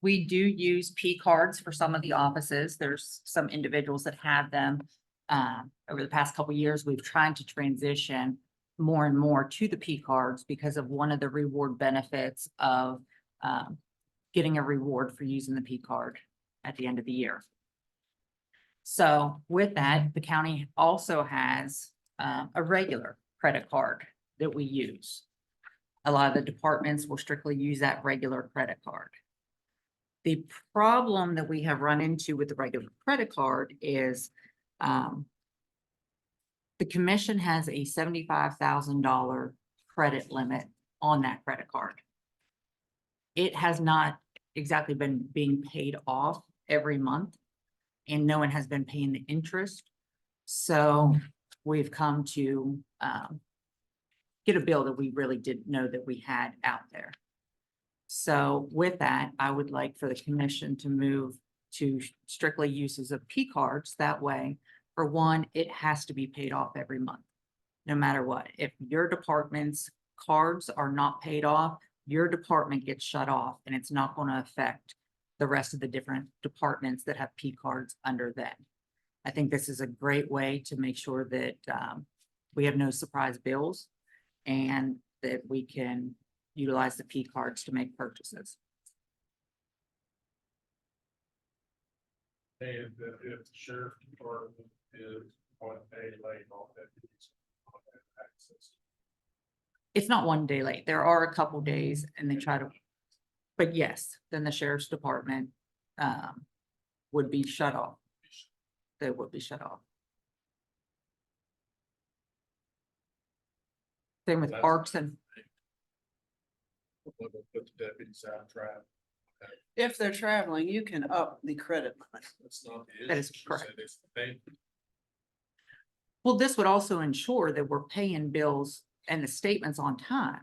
we do use P cards for some of the offices. There's some individuals that have them. Over the past couple of years, we've tried to transition more and more to the P cards because of one of the reward benefits of getting a reward for using the P card at the end of the year. So with that, the county also has a regular credit card that we use. A lot of the departments will strictly use that regular credit card. The problem that we have run into with the regular credit card is the commission has a $75,000 credit limit on that credit card. It has not exactly been being paid off every month, and no one has been paying the interest. So we've come to get a bill that we really didn't know that we had out there. So with that, I would like for the commission to move to strictly uses of P cards. That way, for one, it has to be paid off every month, no matter what. If your department's cards are not paid off, your department gets shut off, and it's not going to affect the rest of the different departments that have P cards under them. I think this is a great way to make sure that we have no surprise bills, and that we can utilize the P cards to make purchases. And if the sheriff department is on a day late on that, access. It's not one day late. There are a couple days and they try to, but yes, then the sheriff's department would be shut off. They would be shut off. Same with parks and, Put the deputies out of traffic. If they're traveling, you can up the credit limit. That's not the That is issue. She correct. said it's the payment. well, this would also ensure that we're paying bills and the statements on time.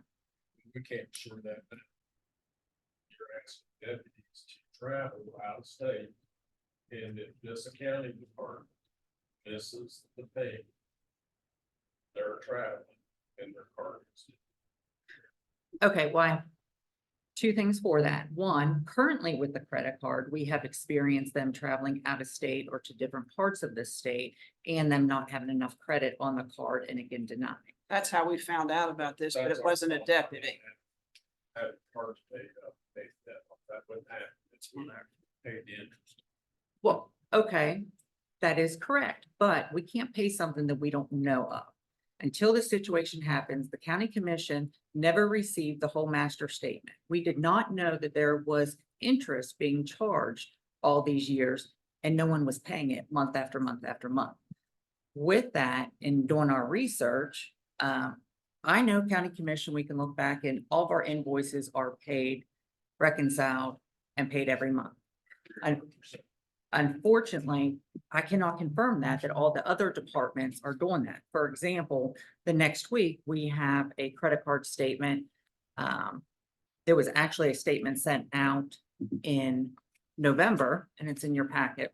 We can't ensure that. But you're asking deputies to travel out of state. And if this county department misses the pay, they're traveling and their card is. Okay, why? Two things for that. One, currently with the credit card, we have experienced them traveling out of state or to different parts of the state and them not having enough credit on the card and again denying. That's how we found out about this, but That's it our wasn't a fault. deputy. Had cards paid up, that wouldn't happen. It's when I paid the interest. Well, okay, that is correct, but we can't pay something that we don't know of. Until the situation happens, the county commission never received the whole master statement. We did not know that there was interest being charged all these years and no one was paying it month after month after month. With that, in doing our research, I know county commission, we can look back and all of our invoices are paid, reconciled, and paid every month. Unfortunately, I cannot confirm that all the other departments are doing that. For example, the next week, we have a credit card statement. There was actually a statement sent out in November, and it's in your packet.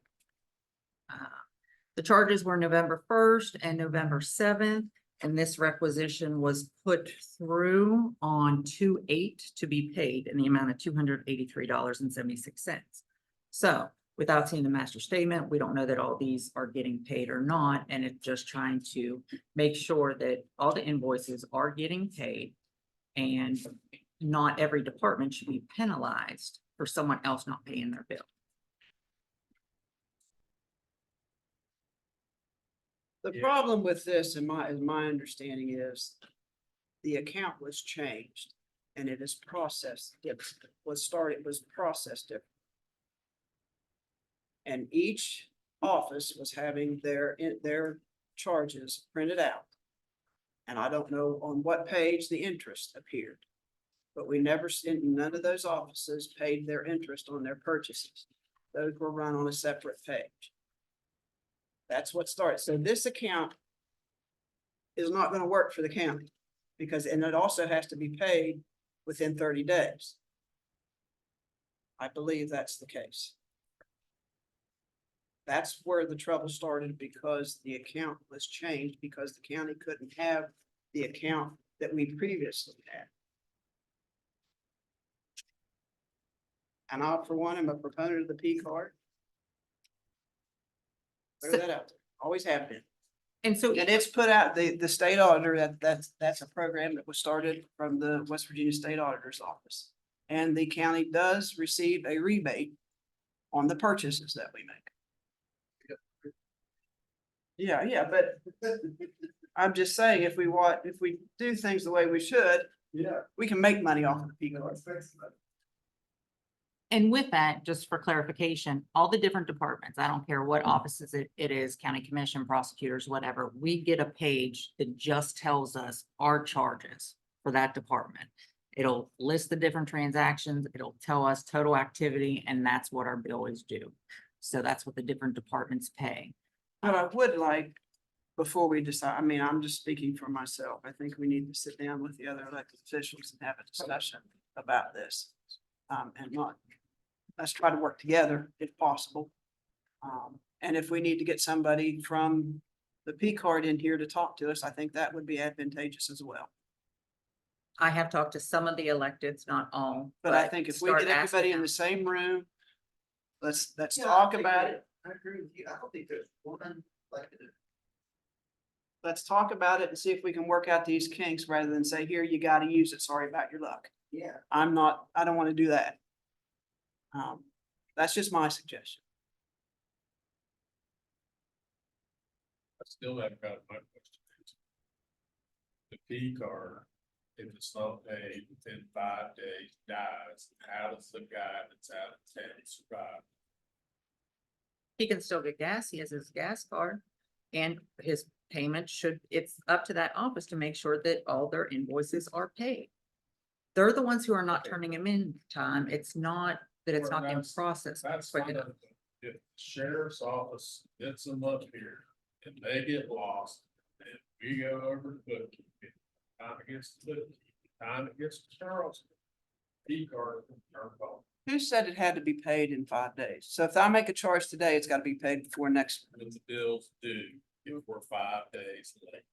The charges were November 1st and November 7th, and this requisition was put through on 2/8 to be paid in the amount of $283.76. So without seeing the master statement, we don't know that all these are getting paid or not, and it's just trying to make sure that all the invoices are getting paid. And not every department should be penalized for someone else not paying their bill. The problem with this, in my understanding is the account was changed and it is processed, it was processed different. And each office was having their charges printed out. And I don't know on what page the interest appeared. But we never seen, none of those offices paid their interest on their purchases. Those were run on a separate page. That's what started. So this account is not gonna work for the county. Because, and it also has to be paid within 30 days. I believe that's the case. That's where the trouble started because the account was changed because the county couldn't have the account that we previously had. And I, for one, am a proponent of the P card. Throw that out there. Always have been. And so, And it's put out, the state auditor, that's a program that was started from the West Virginia State Auditor's Office. And the county does receive a rebate on the purchases that we make. Yeah, but I'm just saying, if we do things the way we should, Yeah. we can make money off of the P card. and with that, just for clarification, all the different departments, I don't care what offices it is, county commission, prosecutors, whatever, we get a page that just tells us our charges for that department. It'll list the different transactions, it'll tell us total activity, and that's what our bill is due. So that's what the different departments pay. But I would like, before we decide, I mean, I'm just speaking for myself. I think we need to sit down with the other elected officials and have a discussion about this. And not, let's try to work together if possible. And if we need to get somebody from the P card in here to talk to us, I think that would be advantageous as well. I have talked to some of the electeds, not all. But I think if we start get everybody asking in them. the same room, let's Yeah, talk I about agree. it. I agree with you. I don't think there's one like. Let's talk about it and see if we can work out these kinks rather than say, here, you gotta use it. Sorry about your luck. Yeah. I don't want to do that. That's just my suggestion. I still haven't got my question answered. The P card, if it's not paid within 5 days, dies, how does the guy that's out of town survive? He can still get gas. He has his gas card. And his payment it's up to that office to make sure that all their invoices are paid. They're the ones who are not turning them in time. It's not that it's Well, not being that's- processed That's quick fine. enough. If the sheriff's office gets them up here and they get lost, and we go over to bookkeeping, time it gets to bookkeeping, time it gets to Charleston. P card, our fault. Who said it had to be paid in 5 days? So if I make a charge today, it's gotta be paid before next. When the bills due, if we're 5 days late.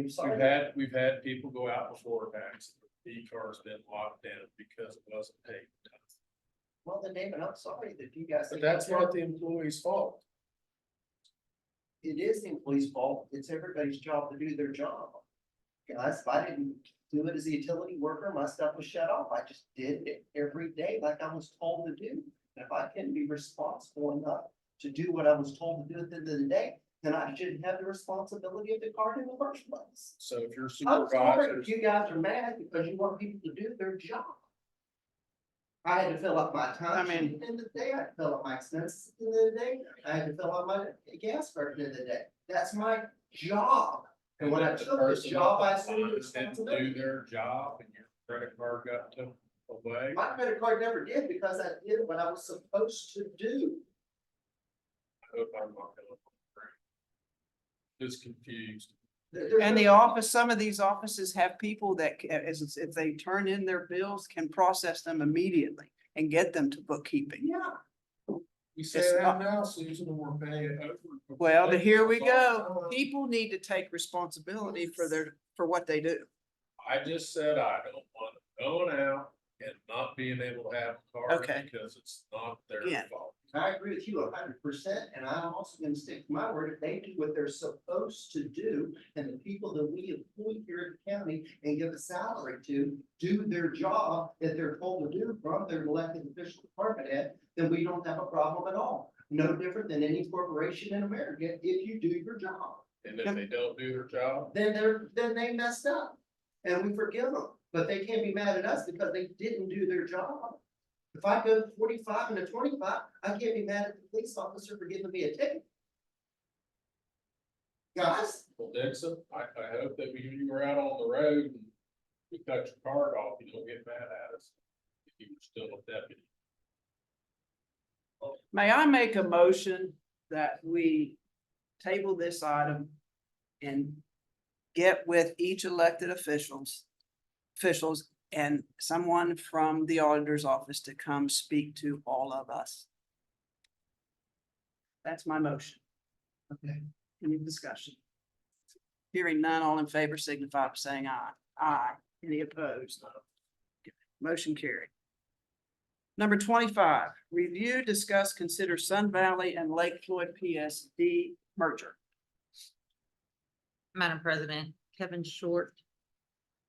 sorry. we've had people go out before tax, the car's been locked down because it wasn't paid. Well, then David, I'm sorry that you guys. But that's not the employee's fault. It is the employee's fault. It's everybody's job to do their job. Guys, if I didn't do it as a utility worker, my stuff was shut off. I just did it every day like I was told to do. And if I couldn't be responsible enough to do what I was told to do at the end of the day, then I shouldn't have the responsibility of the card in the first place. So if your I'm sorry supervisor, if you guys are mad because you want people to do their job. I had to fill up my time. I mean- At the end of the day, I had to fill up my expenses at the end of the day. I had to fill up my gas card at the end of the day. That's my job. And when I the took this person job, I at the assumed time didn't responsibility. do their job and your credit card got took away. My credit card never did because I did what I was supposed to do. I hope I'm not gonna. Just confused. And the office, some of these offices have people that, as if they turn in their bills, can process them immediately and get them to bookkeeping. Yeah, We say It's that not- now, Susan, and we're paying over. Well, but here we go. People need to take responsibility for what they do. I just said I don't want it going out and not being able to have a card Okay. because it's not their Again. fault. I agree with you 100%, and I'm also gonna stick to my word. If they do what they're supposed to do, and the people that we employ here at the county and give a salary to, do their job that they're told to do from their elected official department head, then we don't have a problem at all. No different than any corporation in America if you do your job. And if they don't do their job, Then they messed up. And we forgive them, but they can't be mad at us because they didn't do their job. If I go 45 and a 25, I can't be mad at the police officer for giving me a ticket. Guys, well, Dixon, I hope that when you were out on the road and you cut your card off, you don't get mad at us. If you were still a deputy. May I make a motion that we table this item and get with each elected officials and someone from the auditor's office to come speak to all of us? That's my motion. Okay. Any discussion? Hearing none, all in favor signify by saying aye. Aye. Any opposed? Motion carried. Number 25, review, discuss, consider Sun Valley and Lake Floyd PSD merger. Madam President, Kevin Short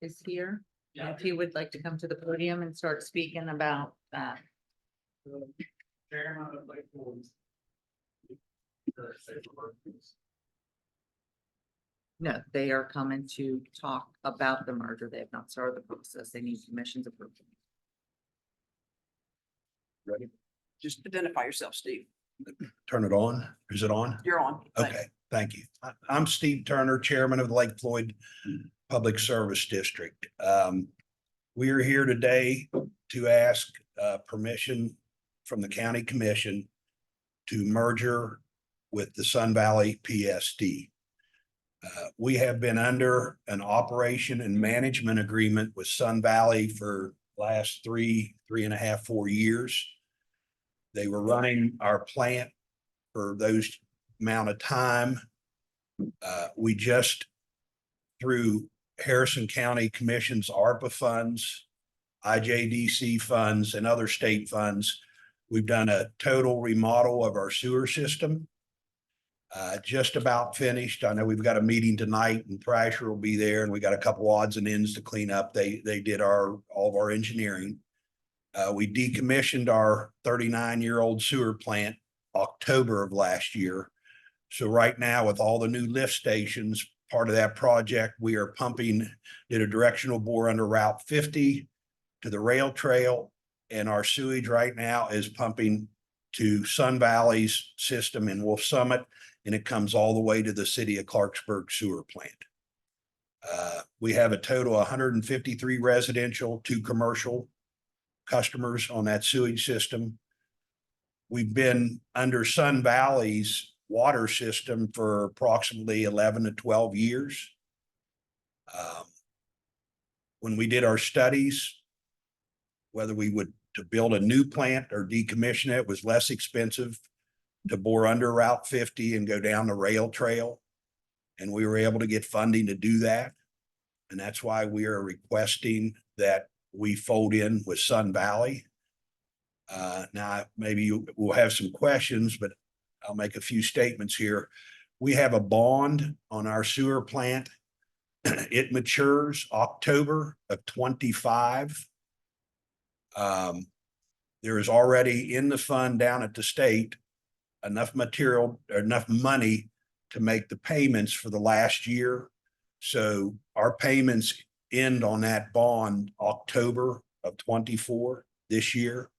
is here. If he would like to come to the podium and start speaking about that. No, they are coming to talk about the merger. They have not started the process. They need commission's approval. Just identify yourself, Steve. Turn it on. Is it on? You're on. Thank you. Okay, thank you. I'm Steve Turner, Chairman of the Lake Floyd Public Service District. We are here today to ask permission from the county commission to merger with the Sun Valley PSD. We have been under an operation and management agreement with Sun Valley for last 3.5, 4 years. They were running our plant for those amount of time. We just, through Harrison County Commission's ARPA funds, IJDC funds, and other state funds, we've done a total remodel of our sewer system. Just about finished. I know we've got a meeting tonight and Thrasher will be there and we got a couple odds and ends to clean up. They did all of our engineering. We decommissioned our 39-year-old sewer plant October of last year. So right now with all the new lift stations, part of that project, we are did a directional bore under Route 50 to the rail trail. And our sewage right now is pumping to Sun Valley's system in Wolf Summit. And it comes all the way to the city of Clarksburg sewer plant. We have a total of 153 residential, 2 commercial customers on that sewage system. We've been under Sun Valley's water system for approximately 11 to 12 years. When we did our studies, whether we would to build a new plant or decommission it was less expensive to bore under Route 50 and go down the rail trail. And we were able to get funding to do that. And that's why we are requesting that we fold in with Sun Valley. Now, maybe we'll have some questions, but I'll make a few statements here. We have a bond on our sewer plant. It matures October of 25. There is already in the fund down at the state enough material, or enough money to make the payments for the last year. So our payments end on that bond October of 24 this year.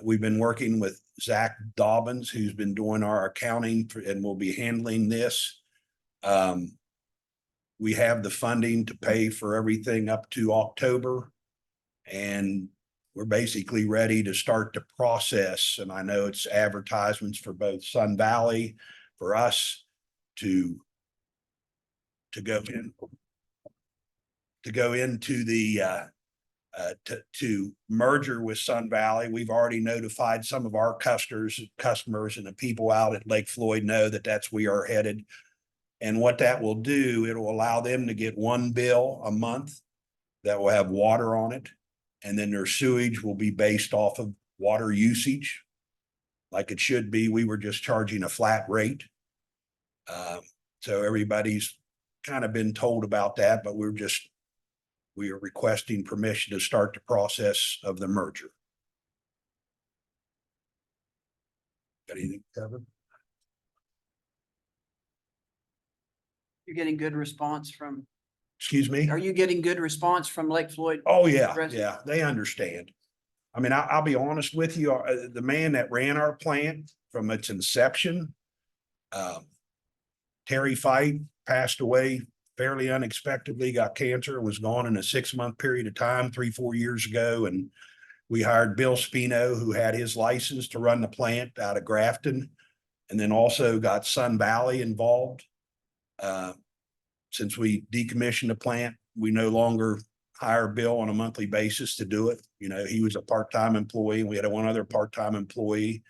We've been working with Zach Dobbins, who's been doing our accounting and will be handling this. We have the funding to pay for everything up to October. And we're basically ready to start the process. And I know it's advertisements for both Sun Valley, for us to go into the to merger with Sun Valley. We've already notified some of our customers and the people out at Lake Floyd know that that's where we are headed. And what that will do, it'll allow them to get one bill a month that will have water on it. And then their sewage will be based off of water usage. Like it should be. We were just charging a flat rate. So everybody's kind of been told about that, but we are requesting permission to start the process of the merger. Got anything, Kevin? You're getting good response from, Excuse me? are you getting good response from Lake Floyd? Oh, yeah, residents? yeah, they understand. I mean, I'll be honest with you, the man that ran our plant from its inception, Terry Fight, passed away fairly unexpectedly, got cancer, was gone in a 6-month period of time, 3-4 years ago. And we hired Bill Spino, who had his license to run the plant out of Grafton, and then also got Sun Valley involved. Since we decommissioned the plant, we no longer hire Bill on a monthly basis to do it. You know, he was a part-time employee, and we had one other part-time employee,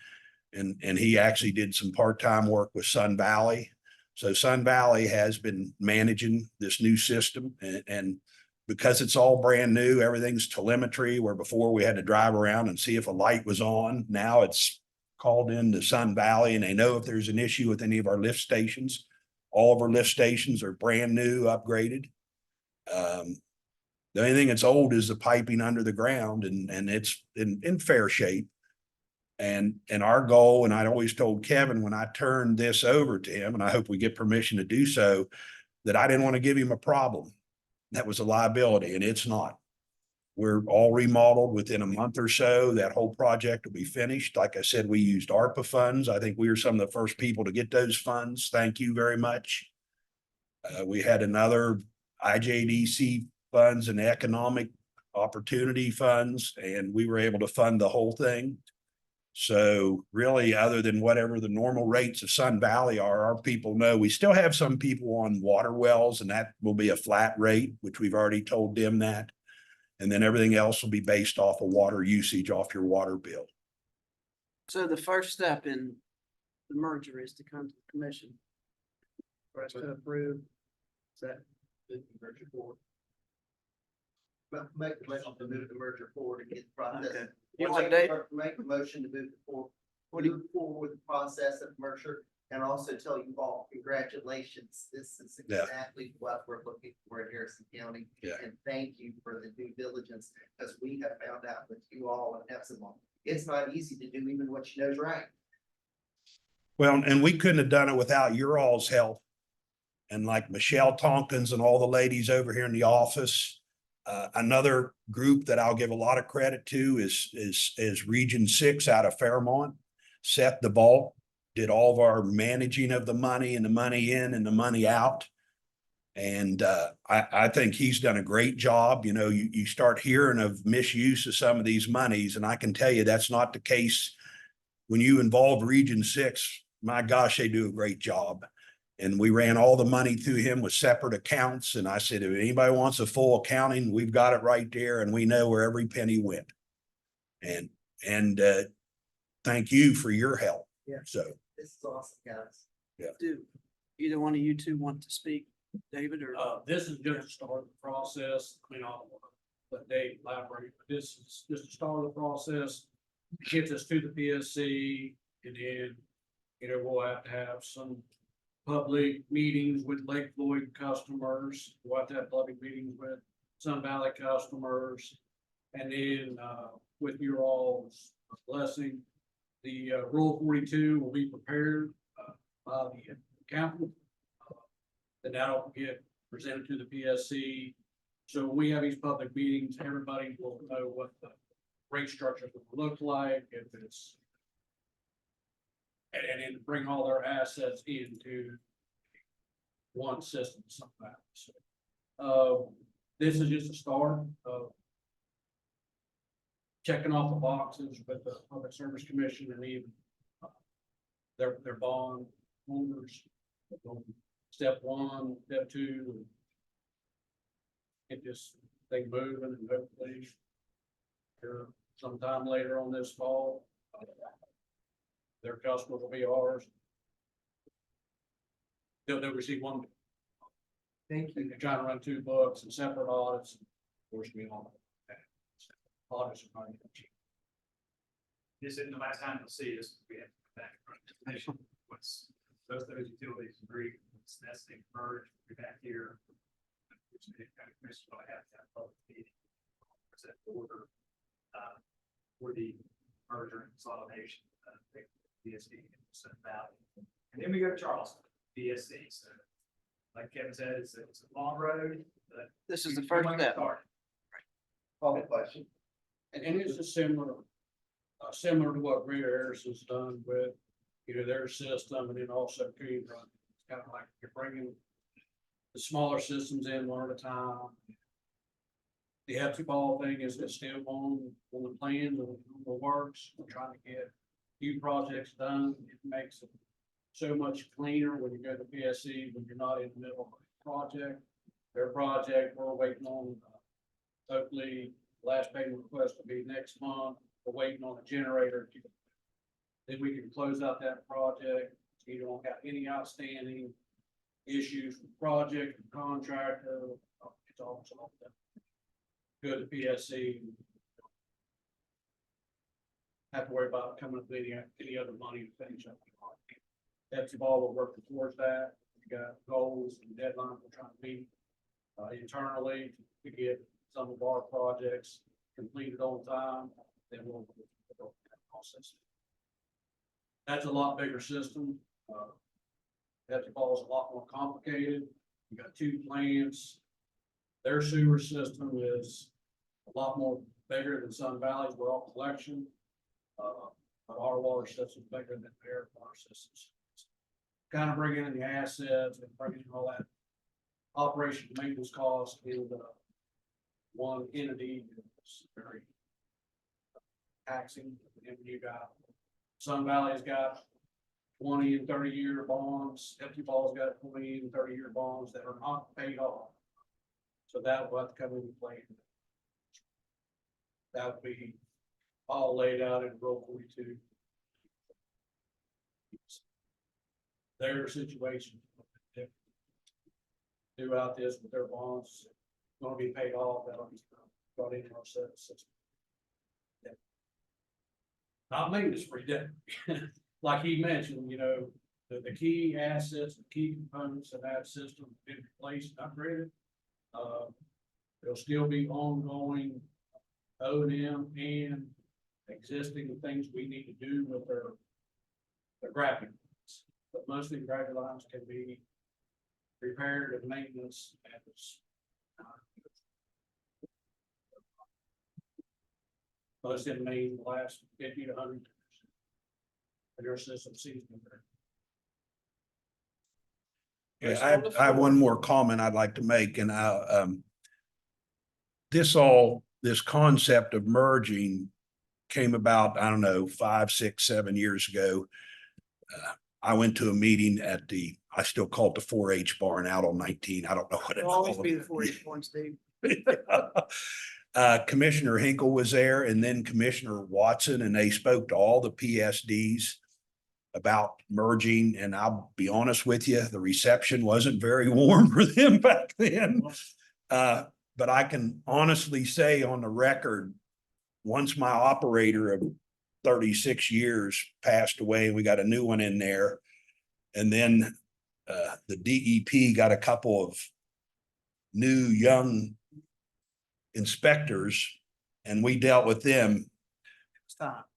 and he actually did some part-time work with Sun Valley. So Sun Valley has been managing this new system, and because it's all brand new, everything's telemetry, where before we had to drive around and see if a light was on. Now it's called into Sun Valley, and they know if there's an issue with any of our lift stations. All of our lift stations are brand new, upgraded. The only thing that's old is the piping under the ground, and it's in fair shape. And our goal, and I always told Kevin when I turned this over to him, and I hope we get permission to do so, that I didn't want to give him a problem. That was a liability, and it's not. We're all remodeled within a month or so. That whole project will be finished. Like I said, we used ARPA funds. I think we were some of the first people to get those funds. Thank you very much. We had another IJDC funds and economic opportunity funds, and we were able to fund the whole thing. So really, other than whatever the normal rates of Sun Valley are, our people know we still have some people on water wells, and that will be a flat rate, which we've already told them that. And then everything else will be based off of water usage, off your water bill. So the first step in the merger is to come to the commission for us to approve. Is that? Merger forward. But make the motion to move the merger forward and get the process. Okay. You want Dave? Make a motion to move forward. What do you- Move forward with the process of merger, and also tell you all, congratulations. This is Yeah. exactly what we're looking for in Harrison County. Yeah. And thank you for the due diligence, because we have found out with you all in Epsilon, it's not easy to do even what you know is right. Well, and we couldn't have done it without your all's help. And like Michelle Tompkins and all the ladies over here in the office. Another group that I'll give a lot of credit to is Region 6 out of Fairmont. Seth DeVault did all of our managing of the money and the money in and the money out. And I think he's done a great job. You know, you start hearing of misuse of some of these monies, and I can tell you that's not the case. When you involve Region 6, my gosh, they do a great job. And we ran all the money through him with separate accounts. And I said, if anybody wants a full accounting, we've got it right there, and we know where every penny went. And thank you for your help. Yeah. So, This is awesome, guys. Do. Either one of you two want to speak, David or? This is just the start of the process. I mean, I'll let Dave elaborate, but this is just the start of the process. Gets us to the PSC and then, we'll have to have some public meetings with Lake Floyd customers. We'll have to have public meetings with Sun Valley customers. And then, with your all's blessing, the, Rule 42 will be prepared, by the accountant. Then that'll get presented to the PSC. So when we have these public meetings, everybody will know what the rate structure will look like, if it's. And then bring all their assets into one system somehow. So, this is just a start of checking off the boxes with the Public Service Commission and even their bond holders. Step 1, step 2. Get this thing moving and hopefully here sometime later on this fall, their customer will be ours. They'll receive one. Thank you. They're trying to run 2 books and separate audits. Of course, we all. Audits are not cheap. This isn't the last time you'll see us. We have back. What's those utilities agree, it's nesting merge, we're back here. Commission will have to have both meeting. Present order for the merger and consolidation, BSD and Sun Valley. And then we go to Charleston, BSC. So like Kevin said, it's a long road, but This is the we first wanna step. start. Call the question. And it's just similar to what Greer Harris has done with, their system and then also Coon Run. It's kind of like you're bringing the smaller systems in one at a time. The Hepzibah thing is still on the plans and the works. We're trying to get few projects done. It makes it so much cleaner when you go to PSC, when you're not in the middle of a project. Their project, we're waiting on, hopefully, last payment request will be next month. We're waiting on a generator. Then we can close out that project. You don't have any outstanding issues with the project, the contractor. It's all solved. Go to PSC. Have to worry about coming up with any other money to finish up. Hepzibah will work towards that. We got goals and deadlines we're trying to meet internally to get some of our projects completed on time. Then we'll go that process. That's a lot bigger system. Hepzibah is a lot more complicated. You got 2 plants. Their sewer system is a lot more bigger than Sun Valley's. We're all collection. But our water system is bigger than their water systems. Kind of bringing in the assets and bringing in all that operation and maintenance costs into one entity is very taxing. And you got Sun Valley's got 20 and 30-year bonds. Hepzibah's got 20 and 30-year bonds that are not paid off. So that will have to come into play. That would be all laid out in Rule 42. Their situation throughout this with their bonds going to be paid off. That'll be brought into our system. Yeah. Not maintenance free debt. Like he mentioned, the key assets, the key components of that system have been replaced and upgraded. There'll still be ongoing O&M and existing things we need to do with their gravity lines. But most of the gravity lines can be repaired and maintenance as most in Maine the last 50 to 100 years. Your system sees them there. Yeah, I have one more comment I'd like to make, and this concept of merging came about, I don't know, 5, 6, 7 years ago. I went to a meeting at I still call it the 4-H barn out on 19. I don't know what it's It'll always called. be the 4-H one, Steve. Commissioner Hinkle was there and then Commissioner Watson, and they spoke to all the PSDs about merging, and I'll be honest with you, the reception wasn't very warm for them back then. But I can honestly say on the record, once my operator of 36 years passed away, we got a new one in there. And then the DEP got a couple of new young inspectors, and we dealt with them. Stop.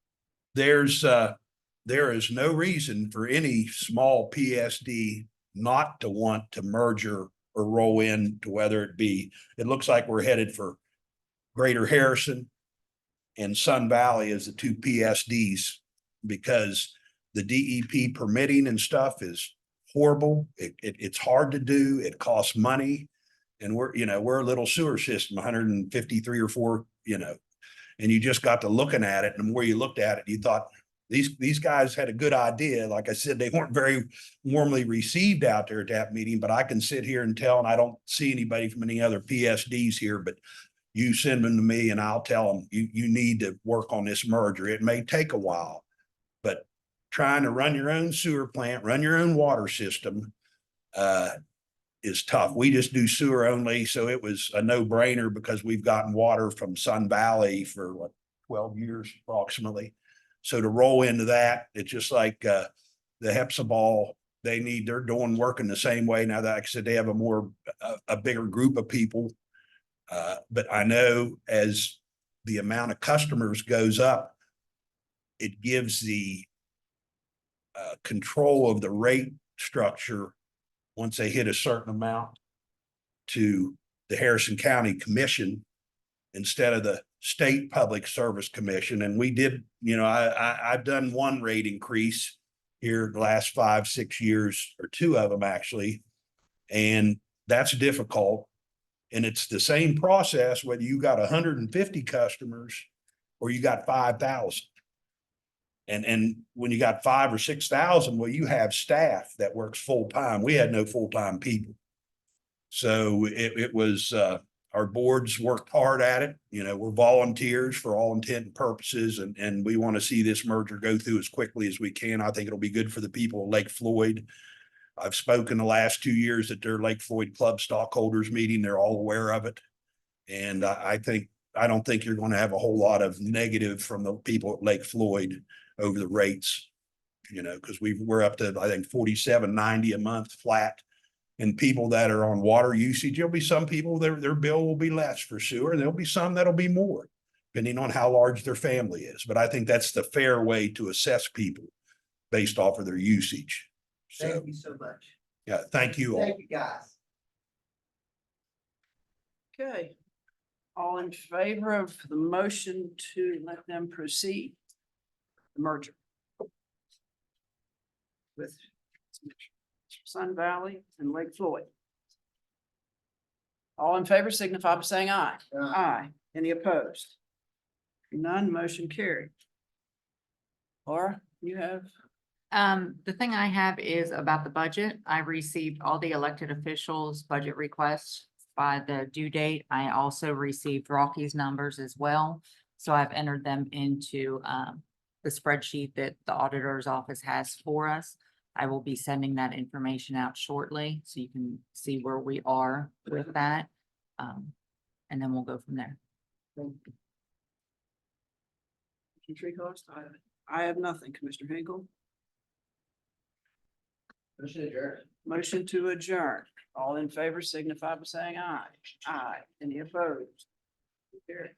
There is no reason for any small PSD not to want to merger or roll in to whether it be, it looks like we're headed for Greater Harrison and Sun Valley as the two PSDs, because the DEP permitting and stuff is horrible. It's hard to do. It costs money. And we're a little sewer system, 153 or 4, and you just got to looking at it. And the more you looked at it, you thought, these guys had a good idea. Like I said, they weren't very warmly received out there at that meeting, but I can sit here and tell, and I don't see anybody from any other PSDs here, but you send them to me and I'll tell them, you need to work on this merger. It may take a while, but trying to run your own sewer plant, run your own water system, is tough. We just do sewer only. So it was a no brainer because we've gotten water from Sun Valley for 12 years approximately. So to roll into that, it's just like the Hepzibah, they're working the same way. Now that, like I said, they have a bigger group of people. But I know as the amount of customers goes up, it gives the control of the rate structure once they hit a certain amount to the Harrison County Commission instead of the State Public Service Commission. And we did, I've done one rate increase here the last 5-6 years, or 2 of them actually. And that's difficult. And it's the same process, whether you got 150 customers or you got 5,000. And when you got 5,000 or 6,000, well, you have staff that works full time. We had no full-time people. So it was, our boards worked hard at it. We're volunteers for all intent and purposes, and we want to see this merger go through as quickly as we can. I think it'll be good for the people of Lake Floyd. I've spoken the last 2 years at their Lake Floyd Club stockholders meeting. They're all aware of it. And I don't think you're going to have a whole lot of negative from the people at Lake Floyd over the rates, because we're up to, I think, $47.90 a month flat. And people that are on water usage, there'll be some people, their bill will be less for sewer. There'll be some that'll be more, depending on how large their family is. But I think that's the fair way to assess people based off of their usage. So, Thank you so much. yeah, thank you all. Thank you, guys. Okay. All in favor of the motion to let them proceed? The merger with Sun Valley and Lake Floyd. All in favor signify by saying aye. Aye. Any opposed? None, motion carried. Laura, you have? The thing I have is about the budget. I received all the elected officials' budget requests by the due date. I also received Rocky's numbers as well. So I've entered them into the spreadsheet that the auditor's office has for us. I will be sending that information out shortly so you can see where we are with that. And then we'll go from there. Tree cost? I have nothing, Commissioner Hinkle. Motion to adjourn. All in favor signify by saying aye. Aye. Any opposed? Carried.